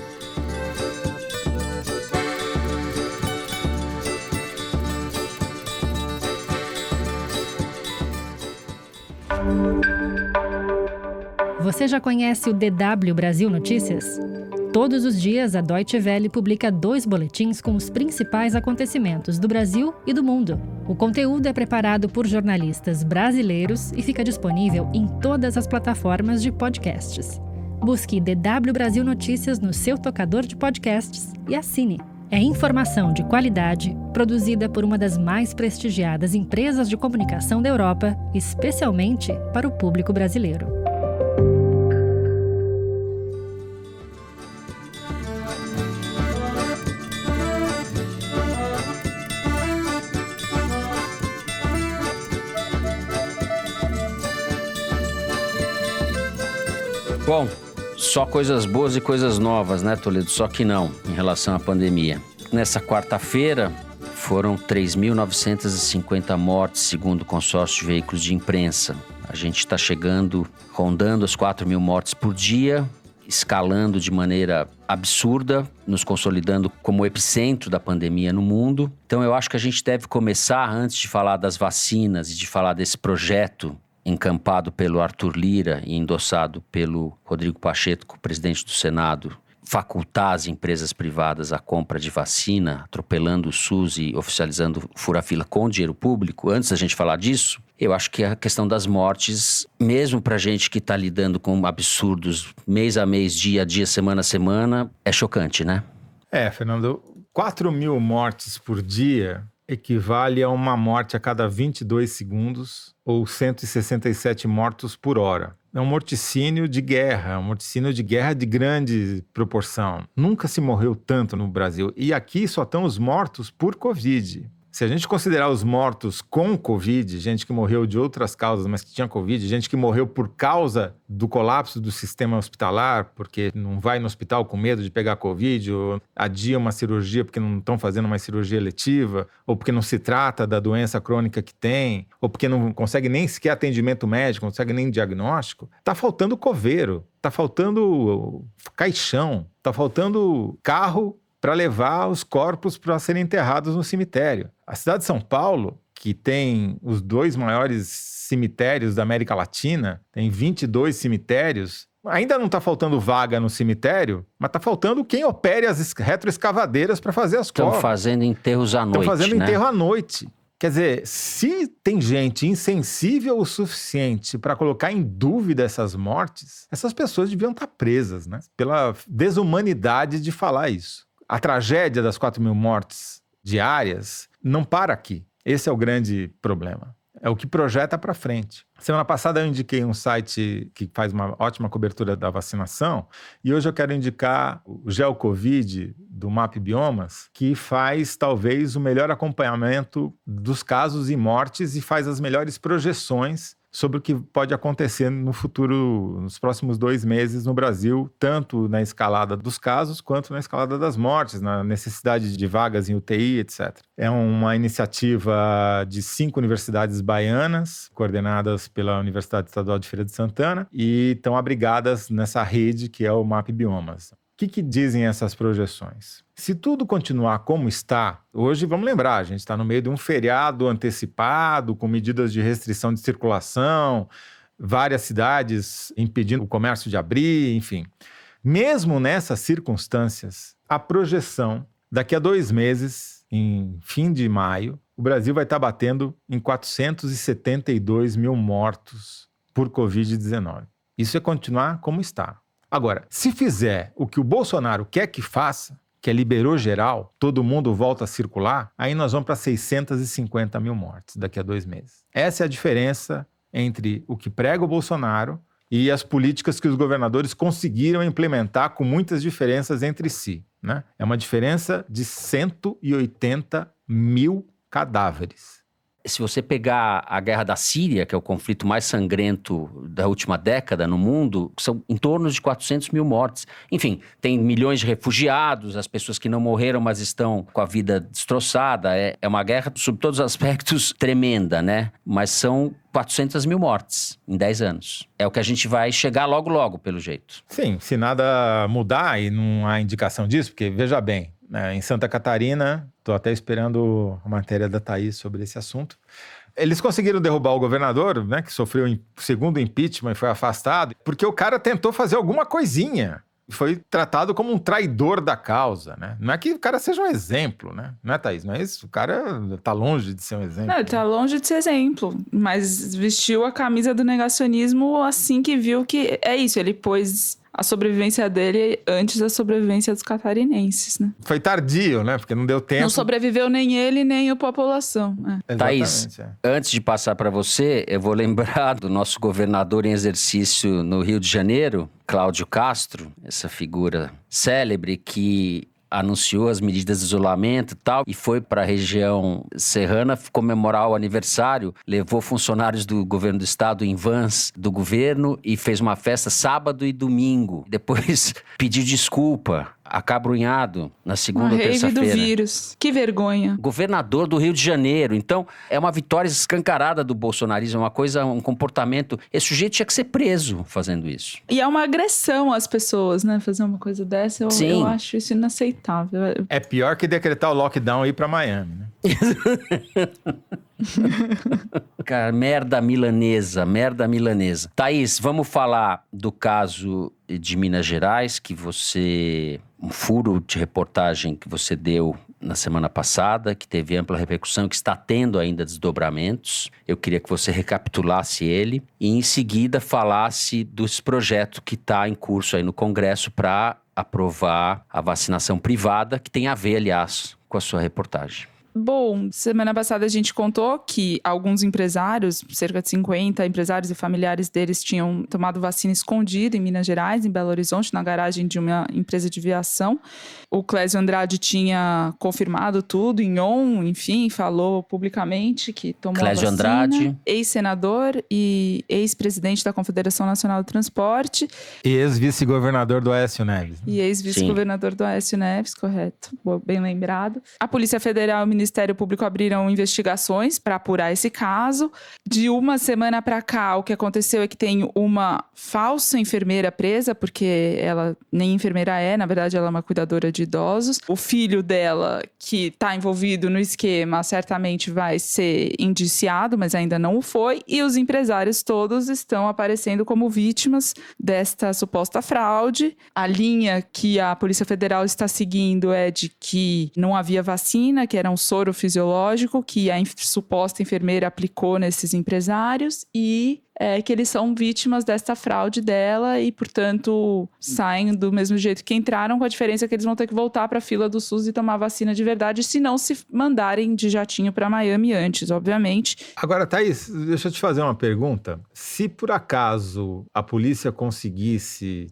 Você já conhece o DW Brasil Notícias? Todos os dias, a Deutsche Welle publica 2 boletins com os principais acontecimentos do Brasil e do mundo. O conteúdo é preparado por jornalistas brasileiros e fica disponível em todas as plataformas de podcasts. Busque DW Brasil Notícias no seu tocador de podcasts e assine. É informação de qualidade, produzida por uma das mais prestigiadas empresas de comunicação da Europa, especialmente para o público brasileiro. Bom, só coisas boas e coisas novas, né, Toledo? Só que não, em relação à pandemia. Nessa quarta-feira, foram 3.950 mortes, segundo o consórcio de veículos de imprensa. A gente está rondando as 4.000 mortes por dia, escalando de maneira absurda, nos consolidando como epicentro da pandemia no mundo. Então eu acho que a gente deve começar, antes de falar das vacinas e de falar desse projeto encampado pelo Arthur Lira e endossado pelo Rodrigo Pacheco, presidente do Senado, facultar as empresas privadas a compra de vacina, atropelando o SUS e oficializando fura-fila com dinheiro público. Antes da gente falar disso, eu acho que a questão das mortes, mesmo pra gente que tá lidando com absurdos mês a mês, dia a dia, semana a semana, é chocante, né? Fernando, 4.000 mortes por dia equivale a uma morte a cada 22 segundos ou 167 mortos por hora. É um morticínio de guerra, de grande proporção. Nunca se morreu tanto no Brasil. E aqui só estão os mortos por Covid. Se a gente considerar os mortos com Covid, gente que morreu de outras causas, mas que tinha Covid, gente que morreu por causa do colapso do sistema hospitalar, porque não vai no hospital com medo de pegar Covid, ou adia uma cirurgia porque não estão fazendo uma cirurgia eletiva, ou porque não se trata da doença crônica que tem, ou porque não consegue nem sequer atendimento médico, não consegue nem diagnóstico, está faltando coveiro, está faltando caixão, está faltando carro para levar os corpos para serem enterrados no cemitério. A cidade de São Paulo, que tem os 2 maiores cemitérios da América Latina, tem 22 cemitérios, ainda não está faltando vaga no cemitério, mas está faltando quem opere as retroescavadeiras para fazer as corpos. Estão fazendo enterros à noite, Estão fazendo né? enterro à noite. Quer dizer, se tem gente insensível o suficiente para colocar em dúvida essas mortes, essas pessoas deviam estar presas, né? Pela desumanidade de falar isso. A tragédia das 4.000 mortes diárias não para aqui. Esse é o grande problema. É o que projeta para frente. Semana passada eu indiquei um site que faz uma ótima cobertura da vacinação e hoje eu quero indicar o GeoCovid do MapBiomas, que faz talvez o melhor acompanhamento dos casos e mortes e faz as melhores projeções sobre o que pode acontecer no futuro, nos próximos 2 meses no Brasil, tanto na escalada dos casos quanto na escalada das mortes, na necessidade de vagas em UTI, etc. É uma iniciativa de 5 universidades baianas, coordenadas pela Universidade Estadual de Feira de Santana, e estão abrigadas nessa rede que é o MapBiomas. O que dizem essas projeções? Se tudo continuar como está, hoje, vamos lembrar, a gente está no meio de um feriado antecipado, com medidas de restrição de circulação, várias cidades impedindo o comércio de abrir, enfim. Mesmo nessas circunstâncias, a projeção, daqui a 2 meses, em fim de maio, o Brasil vai estar batendo em 472 mil mortos por Covid-19. Isso é continuar como está. Agora, se fizer o que o Bolsonaro quer que faça, que é liberou geral, todo mundo volta a circular, aí nós vamos para 650 mil mortes daqui a 2 meses. Essa é a diferença entre o que prega o Bolsonaro e as políticas que os governadores conseguiram implementar com muitas diferenças entre si, né? É uma diferença de 180 mil cadáveres. Se você pegar a guerra da Síria, que é o conflito mais sangrento da última década no mundo, são em torno de 400 mil mortes. Enfim, tem milhões de refugiados, as pessoas que não morreram, mas estão com a vida destroçada. É uma guerra, sob todos os aspectos, tremenda, né? Mas são 400 mil mortes em 10 anos. É o que a gente vai chegar logo, logo, pelo jeito. Sim, se nada mudar, e não há indicação disso, porque, veja bem, em Santa Catarina, estou até esperando a matéria da Thaís sobre esse assunto. Eles conseguiram derrubar o governador, né, que sofreu o 2º impeachment e foi afastado, porque o cara tentou fazer alguma coisinha. Foi tratado como um traidor da causa, né? Não é que o cara seja um exemplo, né? Não é, Thaís? Não é isso? O cara tá longe de ser um exemplo. Não, ele tá longe de ser exemplo, mas vestiu a camisa do negacionismo assim que viu que é isso. Ele pôs a sobrevivência dele antes da sobrevivência dos catarinenses, né? Foi tardio, né? Porque não deu tempo. Não sobreviveu nem ele, nem a população. Thaís, antes de passar para você, eu vou lembrar do nosso governador em exercício no Rio de Janeiro, Cláudio Castro, essa figura célebre que anunciou as medidas de isolamento e tal, e foi para a região serrana comemorar o aniversário, levou funcionários do governo do estado em vans do governo e fez uma festa sábado e domingo. Depois pediu desculpa, acabrunhado, na segunda ou terça-feira. Uma rave do vírus. Que vergonha. Governador do Rio de Janeiro. Então, é uma vitória escancarada do bolsonarismo, é uma coisa, um comportamento... Esse sujeito tinha que ser preso fazendo isso. E é uma agressão às pessoas, né? Fazer uma coisa dessa, eu acho isso inaceitável. É pior que decretar o lockdown e ir pra Miami, né? Cara, merda milanesa. Thaís, vamos falar do caso de Minas Gerais, que você... Um furo de reportagem que você deu na semana passada, que teve ampla repercussão, que está tendo ainda desdobramentos. Eu queria que você recapitulasse ele e, em seguida, falasse desse projeto que está em curso aí no Congresso para aprovar a vacinação privada, que tem a ver, aliás, com a sua reportagem. Bom, semana passada a gente contou que alguns empresários, cerca de 50 empresários e familiares deles tinham tomado vacina escondida em Minas Gerais, em Belo Horizonte, na garagem de uma empresa de viação. O Clésio Andrade tinha confirmado tudo em enfim, falou publicamente que tomou Clésio a vacina. Andrade. Ex-senador e ex-presidente da Confederação Nacional do Transporte. E ex-vice-governador do Aécio Neves. E ex-vice-governador do Aécio Neves, correto. Bem lembrado. A Polícia Federal e o Ministério Público abriram investigações para apurar esse caso. De uma semana para cá, o que aconteceu é que tem uma falsa enfermeira presa, porque ela nem enfermeira é, na verdade ela é uma cuidadora de idosos. O filho dela, que está envolvido no esquema, certamente vai ser indiciado, mas ainda não o foi. E os empresários todos estão aparecendo como vítimas desta suposta fraude. A linha que a Polícia Federal está seguindo é de que não havia vacina, que era um soro fisiológico que a suposta enfermeira aplicou nesses empresários e que eles são vítimas desta fraude dela e, portanto, saem do mesmo jeito que entraram, com a diferença que eles vão ter que voltar para a fila do SUS e tomar vacina de verdade, se não se mandarem de jatinho para Miami antes, obviamente. Agora, Thaís, deixa eu te fazer uma pergunta. Se por acaso a polícia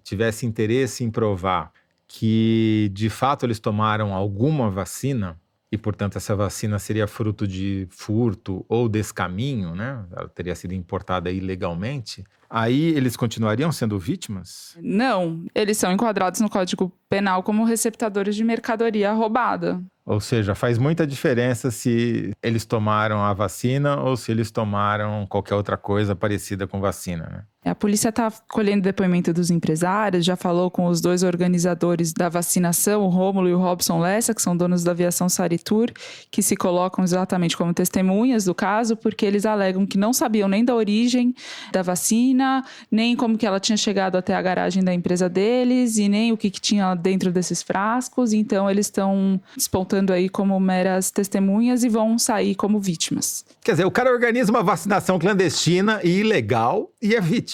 tivesse interesse em provar que, de fato, eles tomaram alguma vacina, e, portanto, essa vacina seria fruto de furto ou descaminho, né? Ela teria sido importada ilegalmente. Aí eles continuariam sendo vítimas? Não, eles são enquadrados no Código Penal como receptadores de mercadoria roubada. Ou seja, faz muita diferença se eles tomaram a vacina ou se eles tomaram qualquer outra coisa parecida com vacina, né? A polícia está colhendo depoimento dos empresários, já falou com os dois organizadores da vacinação, o Rômulo e o Robson Lessa, que são donos da aviação Saritur, que se colocam exatamente como testemunhas do caso, porque eles alegam que não sabiam nem da origem da vacina, nem como que ela tinha chegado até a garagem da empresa deles, e nem o que tinha dentro desses frascos. Então, eles estão despontando aí como meras testemunhas e vão sair como vítimas. Quer dizer, o cara organiza uma vacinação clandestina e ilegal e é vítima.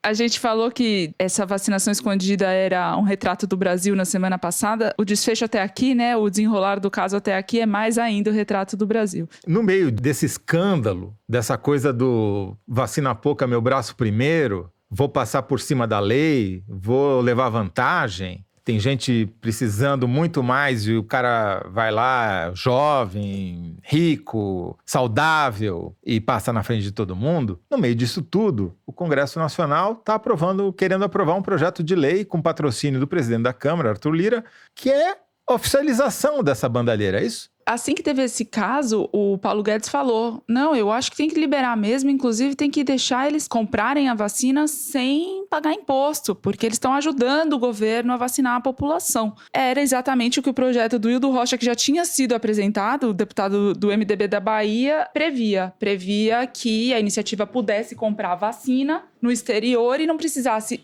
A gente falou que essa vacinação escondida era um retrato do Brasil na semana passada. O desfecho até aqui, né? O desenrolar do caso até aqui é mais ainda o retrato do Brasil. No meio desse escândalo, dessa coisa do vacina pouca, meu braço primeiro, vou passar por cima da lei, vou levar vantagem... Tem gente precisando muito mais e o cara vai lá, jovem, rico, saudável e passa na frente de todo mundo. No meio disso tudo, o Congresso Nacional está querendo aprovar um projeto de lei com patrocínio do presidente da Câmara, Arthur Lira, que é oficialização dessa bandalheira, é isso? Assim que teve esse caso, o Paulo Guedes falou, não, eu acho que tem que liberar mesmo, inclusive tem que deixar eles comprarem a vacina sem pagar imposto, porque eles estão ajudando o governo a vacinar a população. Era exatamente o que o projeto do Hildo Rocha, que já tinha sido apresentado, o deputado do MDB da Bahia, previa. Previa que a iniciativa pudesse comprar a vacina no exterior e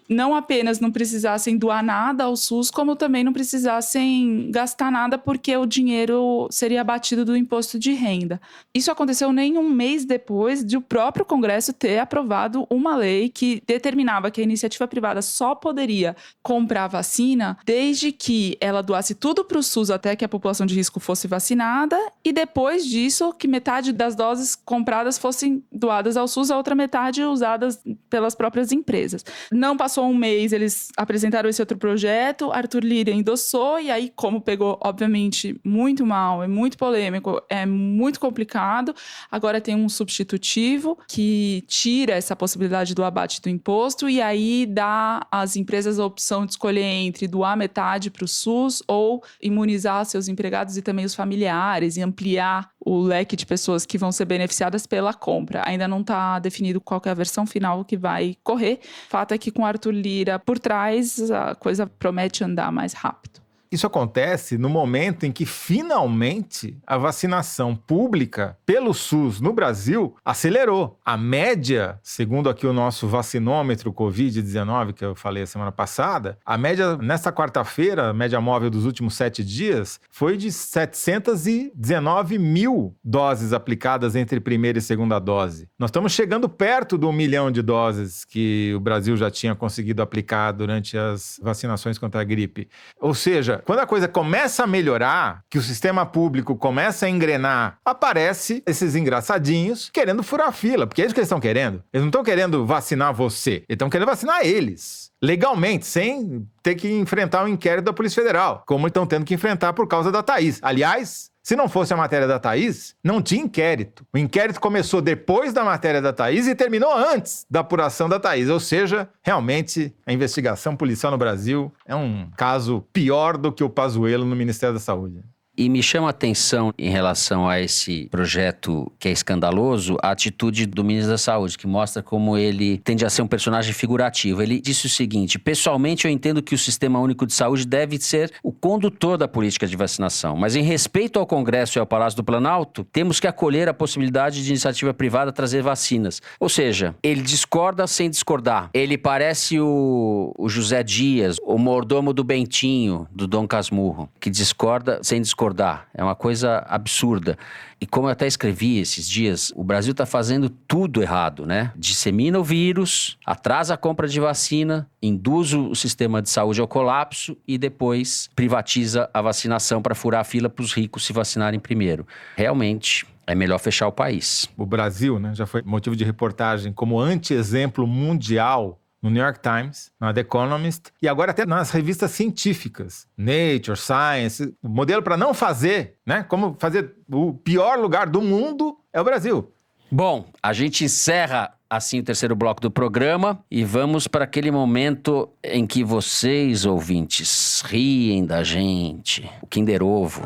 não apenas não precisassem doar nada ao SUS, como também não precisassem gastar nada porque o dinheiro seria abatido do imposto de renda. Isso aconteceu nem um mês depois de o próprio Congresso ter aprovado uma lei que determinava que a iniciativa privada só poderia comprar vacina desde que ela doasse tudo para o SUS até que a população de risco fosse vacinada e depois disso que metade das doses compradas fossem doadas ao SUS, a outra metade usadas pelas pelas próprias empresas. Não passou um mês, eles apresentaram esse outro projeto, Arthur Lira endossou, e aí, como pegou, obviamente, muito mal, é muito polêmico, é muito complicado, agora tem um substitutivo que tira essa possibilidade do abate do imposto e aí dá às empresas a opção de escolher entre doar metade para o SUS ou imunizar seus empregados e também os familiares e ampliar o leque de pessoas que vão ser beneficiadas pela compra. Ainda não está definido qual que é a versão final que vai correr. Fato é que com Arthur Lira por trás, a coisa promete andar mais rápido. Isso acontece no momento em que, finalmente, a vacinação pública pelo SUS no Brasil acelerou. A média, segundo aqui o nosso vacinômetro Covid-19, que eu falei a semana passada, a média, nesta quarta-feira, a média móvel dos últimos 7 dias, foi de 719 mil doses aplicadas entre primeira e segunda dose. Nós estamos chegando perto do 1 milhão de doses que o Brasil já tinha conseguido aplicar durante as vacinações contra a gripe. Ou seja, quando a coisa começa a melhorar, que o sistema público começa a engrenar, aparece esses engraçadinhos querendo furar a fila, porque é isso que eles estão querendo. Eles não estão querendo vacinar você, eles estão querendo vacinar eles. Legalmente, sem ter que enfrentar o inquérito da Polícia Federal, como estão tendo que enfrentar por causa da Thaís. Aliás, se não fosse a matéria da Thaís, não tinha inquérito. O inquérito começou depois da matéria da Thaís e terminou antes da apuração da Thaís. Ou seja, realmente, a investigação policial no Brasil é um caso pior do que o Pazuello no Ministério da Saúde. E me chama a atenção, em relação a esse projeto que é escandaloso, a atitude do ministro da Saúde, que mostra como ele tende a ser um personagem figurativo. Ele disse o seguinte: pessoalmente eu entendo que o Sistema Único de Saúde deve ser o condutor da política de vacinação, mas em respeito ao Congresso e ao Palácio do Planalto, temos que acolher a possibilidade de iniciativa privada trazer vacinas. Ou seja, ele discorda sem discordar. Ele parece o José Dias, o mordomo do Bentinho, do Dom Casmurro, que discorda sem discordar. É uma coisa absurda. E como eu até escrevi esses dias, o Brasil está fazendo tudo errado, né? Dissemina o vírus, atrasa a compra de vacina, induz o sistema de saúde ao colapso e depois privatiza a vacinação para furar a fila para os ricos se vacinarem primeiro. Realmente, é melhor fechar o país. O Brasil, né, já foi motivo de reportagem como anti-exemplo mundial no New York Times, na The Economist, e agora até nas revistas científicas, Nature, Science, o modelo para não fazer, né? Como fazer o pior lugar do mundo é o Brasil. Bom, a gente encerra assim o terceiro bloco do programa e vamos para aquele momento em que vocês, ouvintes, riem da gente. O Kinder Ovo.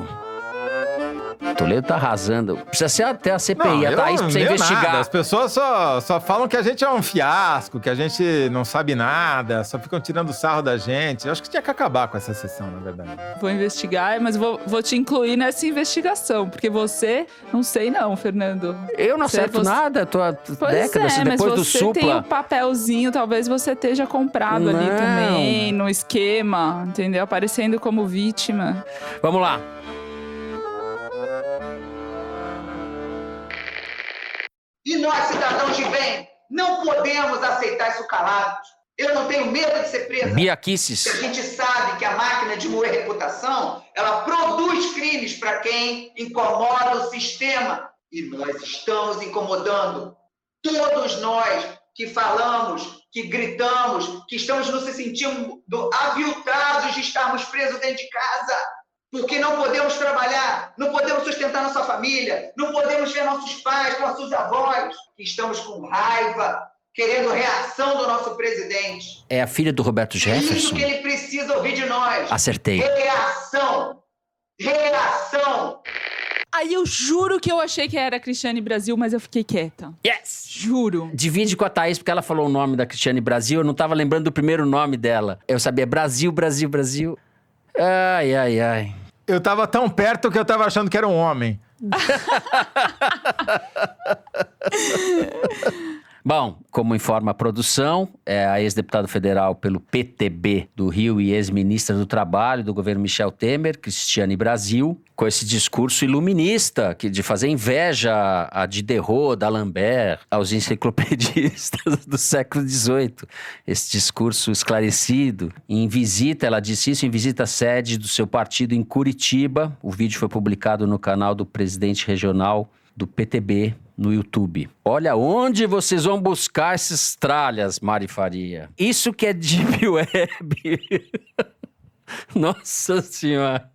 Toledo tá arrasando. Precisa ser até a CPI, a Thaís precisa investigar. Nada. As pessoas só falam que a gente é um fiasco, que a gente não sabe nada, só ficam tirando sarro da gente. Eu acho que tinha que acabar com essa sessão, na verdade. Vou investigar, mas vou te incluir nessa investigação, porque você, não sei não, Fernando. Eu não acerto nada, tô há décadas, depois do Supla. Mas você tem um papelzinho, talvez você esteja comprado ali também, no esquema, entendeu? Aparecendo como vítima. Vamos lá. E nós, cidadãos de bem, não podemos aceitar isso calados. Eu não tenho medo de ser presa. Bia Kicis. A gente sabe que a máquina de moer reputação, ela produz crimes para quem incomoda o sistema. E nós estamos incomodando. Todos nós que falamos, que gritamos, que estamos nos sentindo aviltados de estarmos presos dentro de casa. Porque não podemos trabalhar, não podemos sustentar nossa família, não podemos ver nossos pais, nossos avós, que estamos com raiva, querendo reação do nosso presidente. É a filha do Roberto Jefferson? É isso que ele precisa ouvir de nós. Acertei. Reação. Reação. Aí eu juro que eu achei que era a Cristiane Brasil, mas eu fiquei quieta. Yes! Juro. Divide com a Thaís, porque ela falou o nome da Cristiane Brasil, eu não tava lembrando do primeiro nome dela. Eu sabia Brasil, Brasil, Brasil. Ai, ai, ai. Eu tava tão perto que eu tava achando que era um homem. Bom, como informa a produção, é a ex-deputada federal pelo PTB do Rio e ex-ministra do Trabalho do governo Michel Temer, Cristiane Brasil, com esse discurso iluminista de fazer inveja a Diderot, d'Alembert, aos enciclopedistas do século XVIII. Esse discurso esclarecido. Em visita, ela disse isso, em visita à sede do seu partido em Curitiba. O vídeo foi publicado no canal do presidente regional do PTB, no YouTube. Olha onde vocês vão buscar esses tralhas, Mari Faria. Isso que é Deep Web. Nossa Senhora.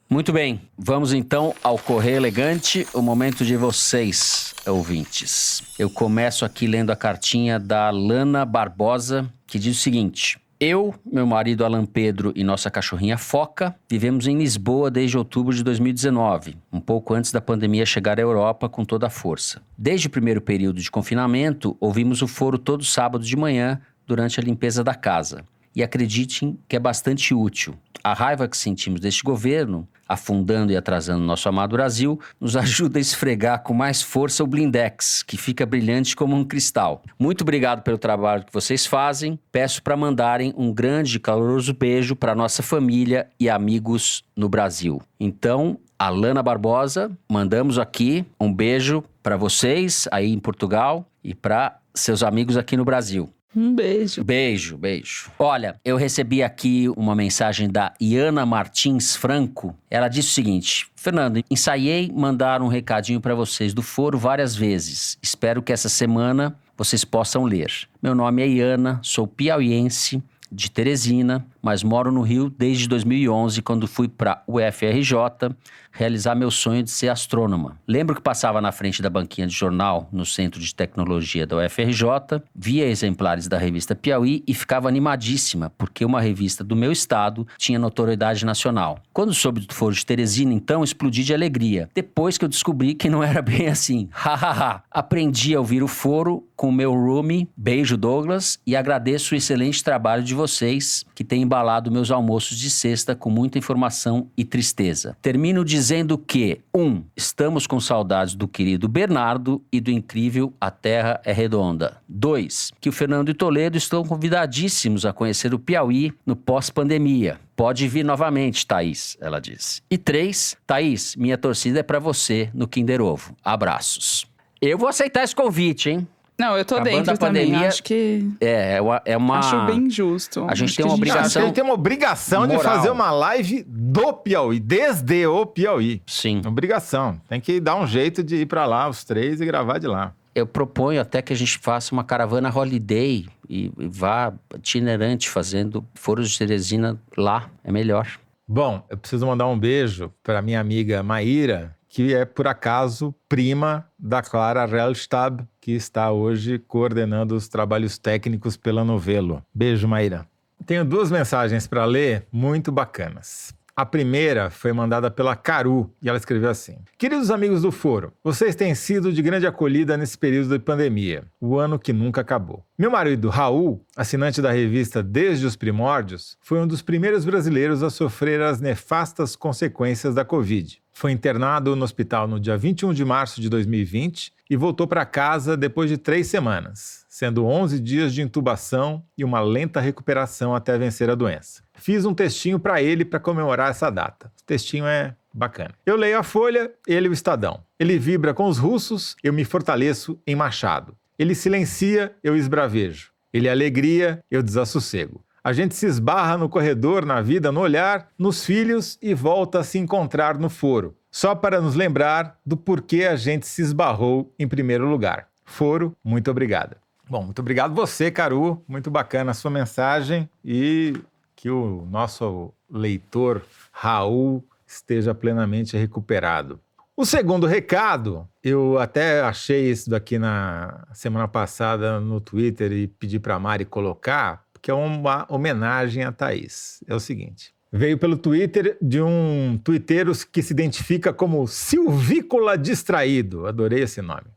Muito bem, vamos então ao Correio Elegante, o momento de vocês, ouvintes. Eu começo aqui lendo a cartinha da Lana Barbosa, que diz o seguinte: eu, meu marido Alan Pedro e nossa cachorrinha Foca vivemos em Lisboa desde outubro de 2019, um pouco antes da pandemia chegar à Europa com toda a força. Desde o primeiro período de confinamento, ouvimos o foro todo sábado de manhã durante a limpeza da casa. E acreditem que é bastante útil. A raiva que sentimos deste governo, afundando e atrasando nosso amado Brasil, nos ajuda a esfregar com mais força o blindex, que fica brilhante como um cristal. Muito obrigado pelo trabalho que vocês fazem. Peço para mandarem um grande e caloroso beijo para nossa família e amigos no Brasil. Então, Alana Barbosa, mandamos aqui um beijo para vocês aí em Portugal e para seus amigos aqui no Brasil. Um beijo. Beijo. Olha, eu recebi aqui uma mensagem da Iana Martins Franco. Ela disse o seguinte: Fernando, ensaiei mandar um recadinho para vocês do foro várias vezes. Espero que essa semana vocês possam ler. Meu nome é Iana, sou piauiense, de Teresina, mas moro no Rio desde 2011, quando fui para o UFRJ realizar meu sonho de ser astrônoma. Lembro que passava na frente da banquinha de jornal no Centro de Tecnologia da UFRJ, via exemplares da revista Piauí e ficava animadíssima, porque uma revista do meu estado tinha notoriedade nacional. Quando soube do foro de Teresina, então, explodi de alegria. Depois que eu descobri que não era bem assim. Hahaha. Aprendi a ouvir o foro com o meu roomie, beijo Douglas, e agradeço o excelente trabalho de vocês, que tem embalado meus almoços de sexta com muita informação e tristeza. Termino dizendo que, 1. Estamos com saudades do querido Bernardo e do incrível A Terra é Redonda. 2. Que o Fernando e Toledo estão convidadíssimos a conhecer o Piauí no pós-pandemia. Pode vir novamente, Thaís, ela disse. E 3. Thaís, minha torcida é pra você no Kinder Ovo. Abraços. Eu vou aceitar esse convite, hein? Não, eu tô dentro também, pandemia, acho que... É uma... Acho bem justo. A gente tem uma obrigação... Acho que a gente tem uma obrigação moral de fazer uma live do Piauí, desde o Piauí. Sim. Obrigação. Tem que dar um jeito de ir pra lá, os três, e gravar de lá. Eu proponho até que a gente faça uma caravana holiday e vá itinerante fazendo foros de Teresina lá. É melhor. Bom, eu preciso mandar um beijo pra minha amiga Maíra, que é, por acaso, prima da Clara Rellstab, que está hoje coordenando os trabalhos técnicos pela Novelo. Beijo, Maíra. Tenho 2 mensagens para ler muito bacanas. A primeira foi mandada pela Caru e ela escreveu assim: queridos amigos do Foro, vocês têm sido de grande acolhida nesse período de pandemia, o ano que nunca acabou. Meu marido, Raul, assinante da revista Desde os Primórdios, foi um dos primeiros brasileiros a sofrer as nefastas consequências da Covid. Foi internado no hospital no dia 21 de março de 2020 e voltou para casa depois de 3 semanas, sendo 11 dias de intubação e uma lenta recuperação até vencer a doença. Fiz um textinho para ele para comemorar essa data. O textinho é bacana. Eu leio a Folha, ele o Estadão. Ele vibra com os russos, eu me fortaleço em Machado. Ele silencia, eu esbravejo. Ele alegria, eu desassossego. A gente se esbarra no corredor, na vida, no olhar, nos filhos e volta a se encontrar no foro. Só para nos lembrar do porquê a gente se esbarrou em primeiro lugar. Foro, muito obrigada. Bom, muito obrigado você, Caru. Muito bacana a sua mensagem e que o nosso leitor Raul esteja plenamente recuperado. O segundo recado, eu até achei isso daqui na semana passada no Twitter e pedi para a Mari colocar, que é uma homenagem a Thaís. É o seguinte: veio pelo Twitter de um tuiteiro que se identifica como Silvícola Distraído. Adorei esse nome.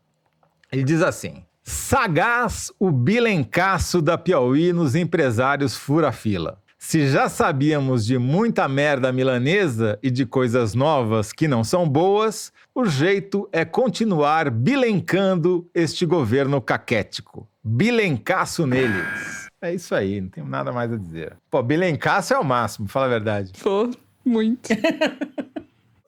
Ele diz assim: sagaz o bilencaço da Piauí nos empresários fura-fila. Se já sabíamos de muita merda milanesa e de coisas novas que não são boas, o jeito é continuar bilencando este governo caquético. Bilencaço neles. É isso aí, não tenho nada mais a dizer. Pô, bilencaço é o máximo, fala a verdade. Pô, muito.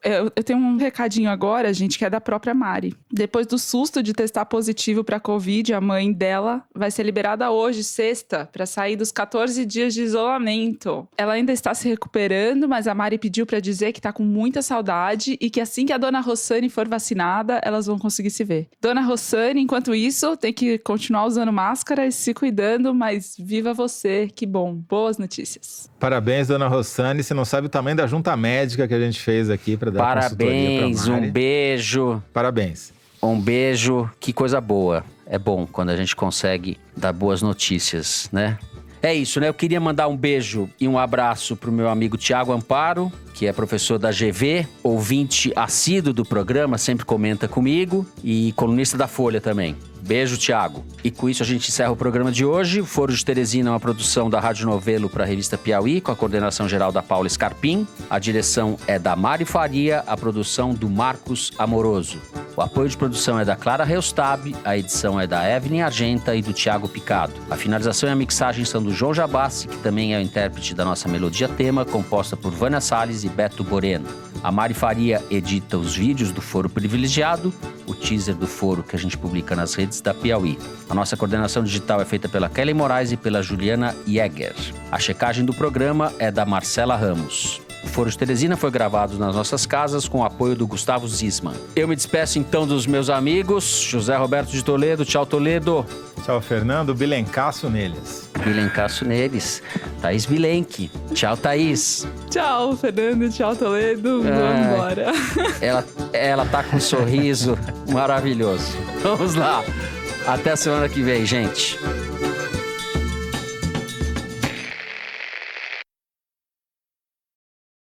Eu tenho um recadinho agora, gente, que é da própria Mari. Depois do susto de testar positivo para Covid, a mãe dela vai ser liberada hoje, sexta, para sair dos 14 dias de isolamento. Ela ainda está se recuperando, mas a Mari pediu para dizer que tá com muita saudade e que assim que a dona Rossane for vacinada, elas vão conseguir se ver. Dona Rossane, enquanto isso, tem que continuar usando máscara e se cuidando, mas viva você, que bom. Boas notícias. Parabéns, dona Rossane. Você não sabe o tamanho da junta médica que a gente fez aqui para dar consultoria pra Mari. Um beijo. Parabéns. Um beijo, que coisa boa. É bom quando a gente consegue dar boas notícias, né? É isso, né? Eu queria mandar um beijo e um abraço pro meu amigo Tiago Amparo, que é professor da GV, ouvinte assíduo do programa, sempre comenta comigo, e colunista da Folha também. Beijo, Tiago. E com isso a gente encerra o programa de hoje. O Foro de Teresina é uma produção da Rádio Novelo para a revista Piauí, com a coordenação geral da Paula Scarpim. A direção é da Mari Faria, a produção do Marcos Amoroso. O apoio de produção é da Clara Reustab, a edição é da Evelyn Argenta e do Thiago Picado. A finalização e a mixagem são do João Jabassi, que também é o intérprete da nossa melodia tema, composta por Vânia Salles e Beto Boreno. A Mari Faria edita os vídeos do Foro Privilegiado, o teaser do Foro que a gente publica nas redes da Piauí. A nossa coordenação digital é feita pela Kelly Moraes e pela Juliana Jäger. A checagem do programa é da Marcela Ramos. O Foro de Teresina foi gravado nas nossas casas com o apoio do Gustavo Zisman. Eu me despeço então dos meus amigos. José Roberto de Toledo. Tchau, Toledo. Tchau, Fernando. Bilencaço neles. Bilencaço neles. Thaís Bilenque. Tchau, Thaís. Tchau, Fernando. Tchau, Toledo. Vamos embora. Ela tá com um sorriso maravilhoso. Vamos lá. Até a semana que vem, gente.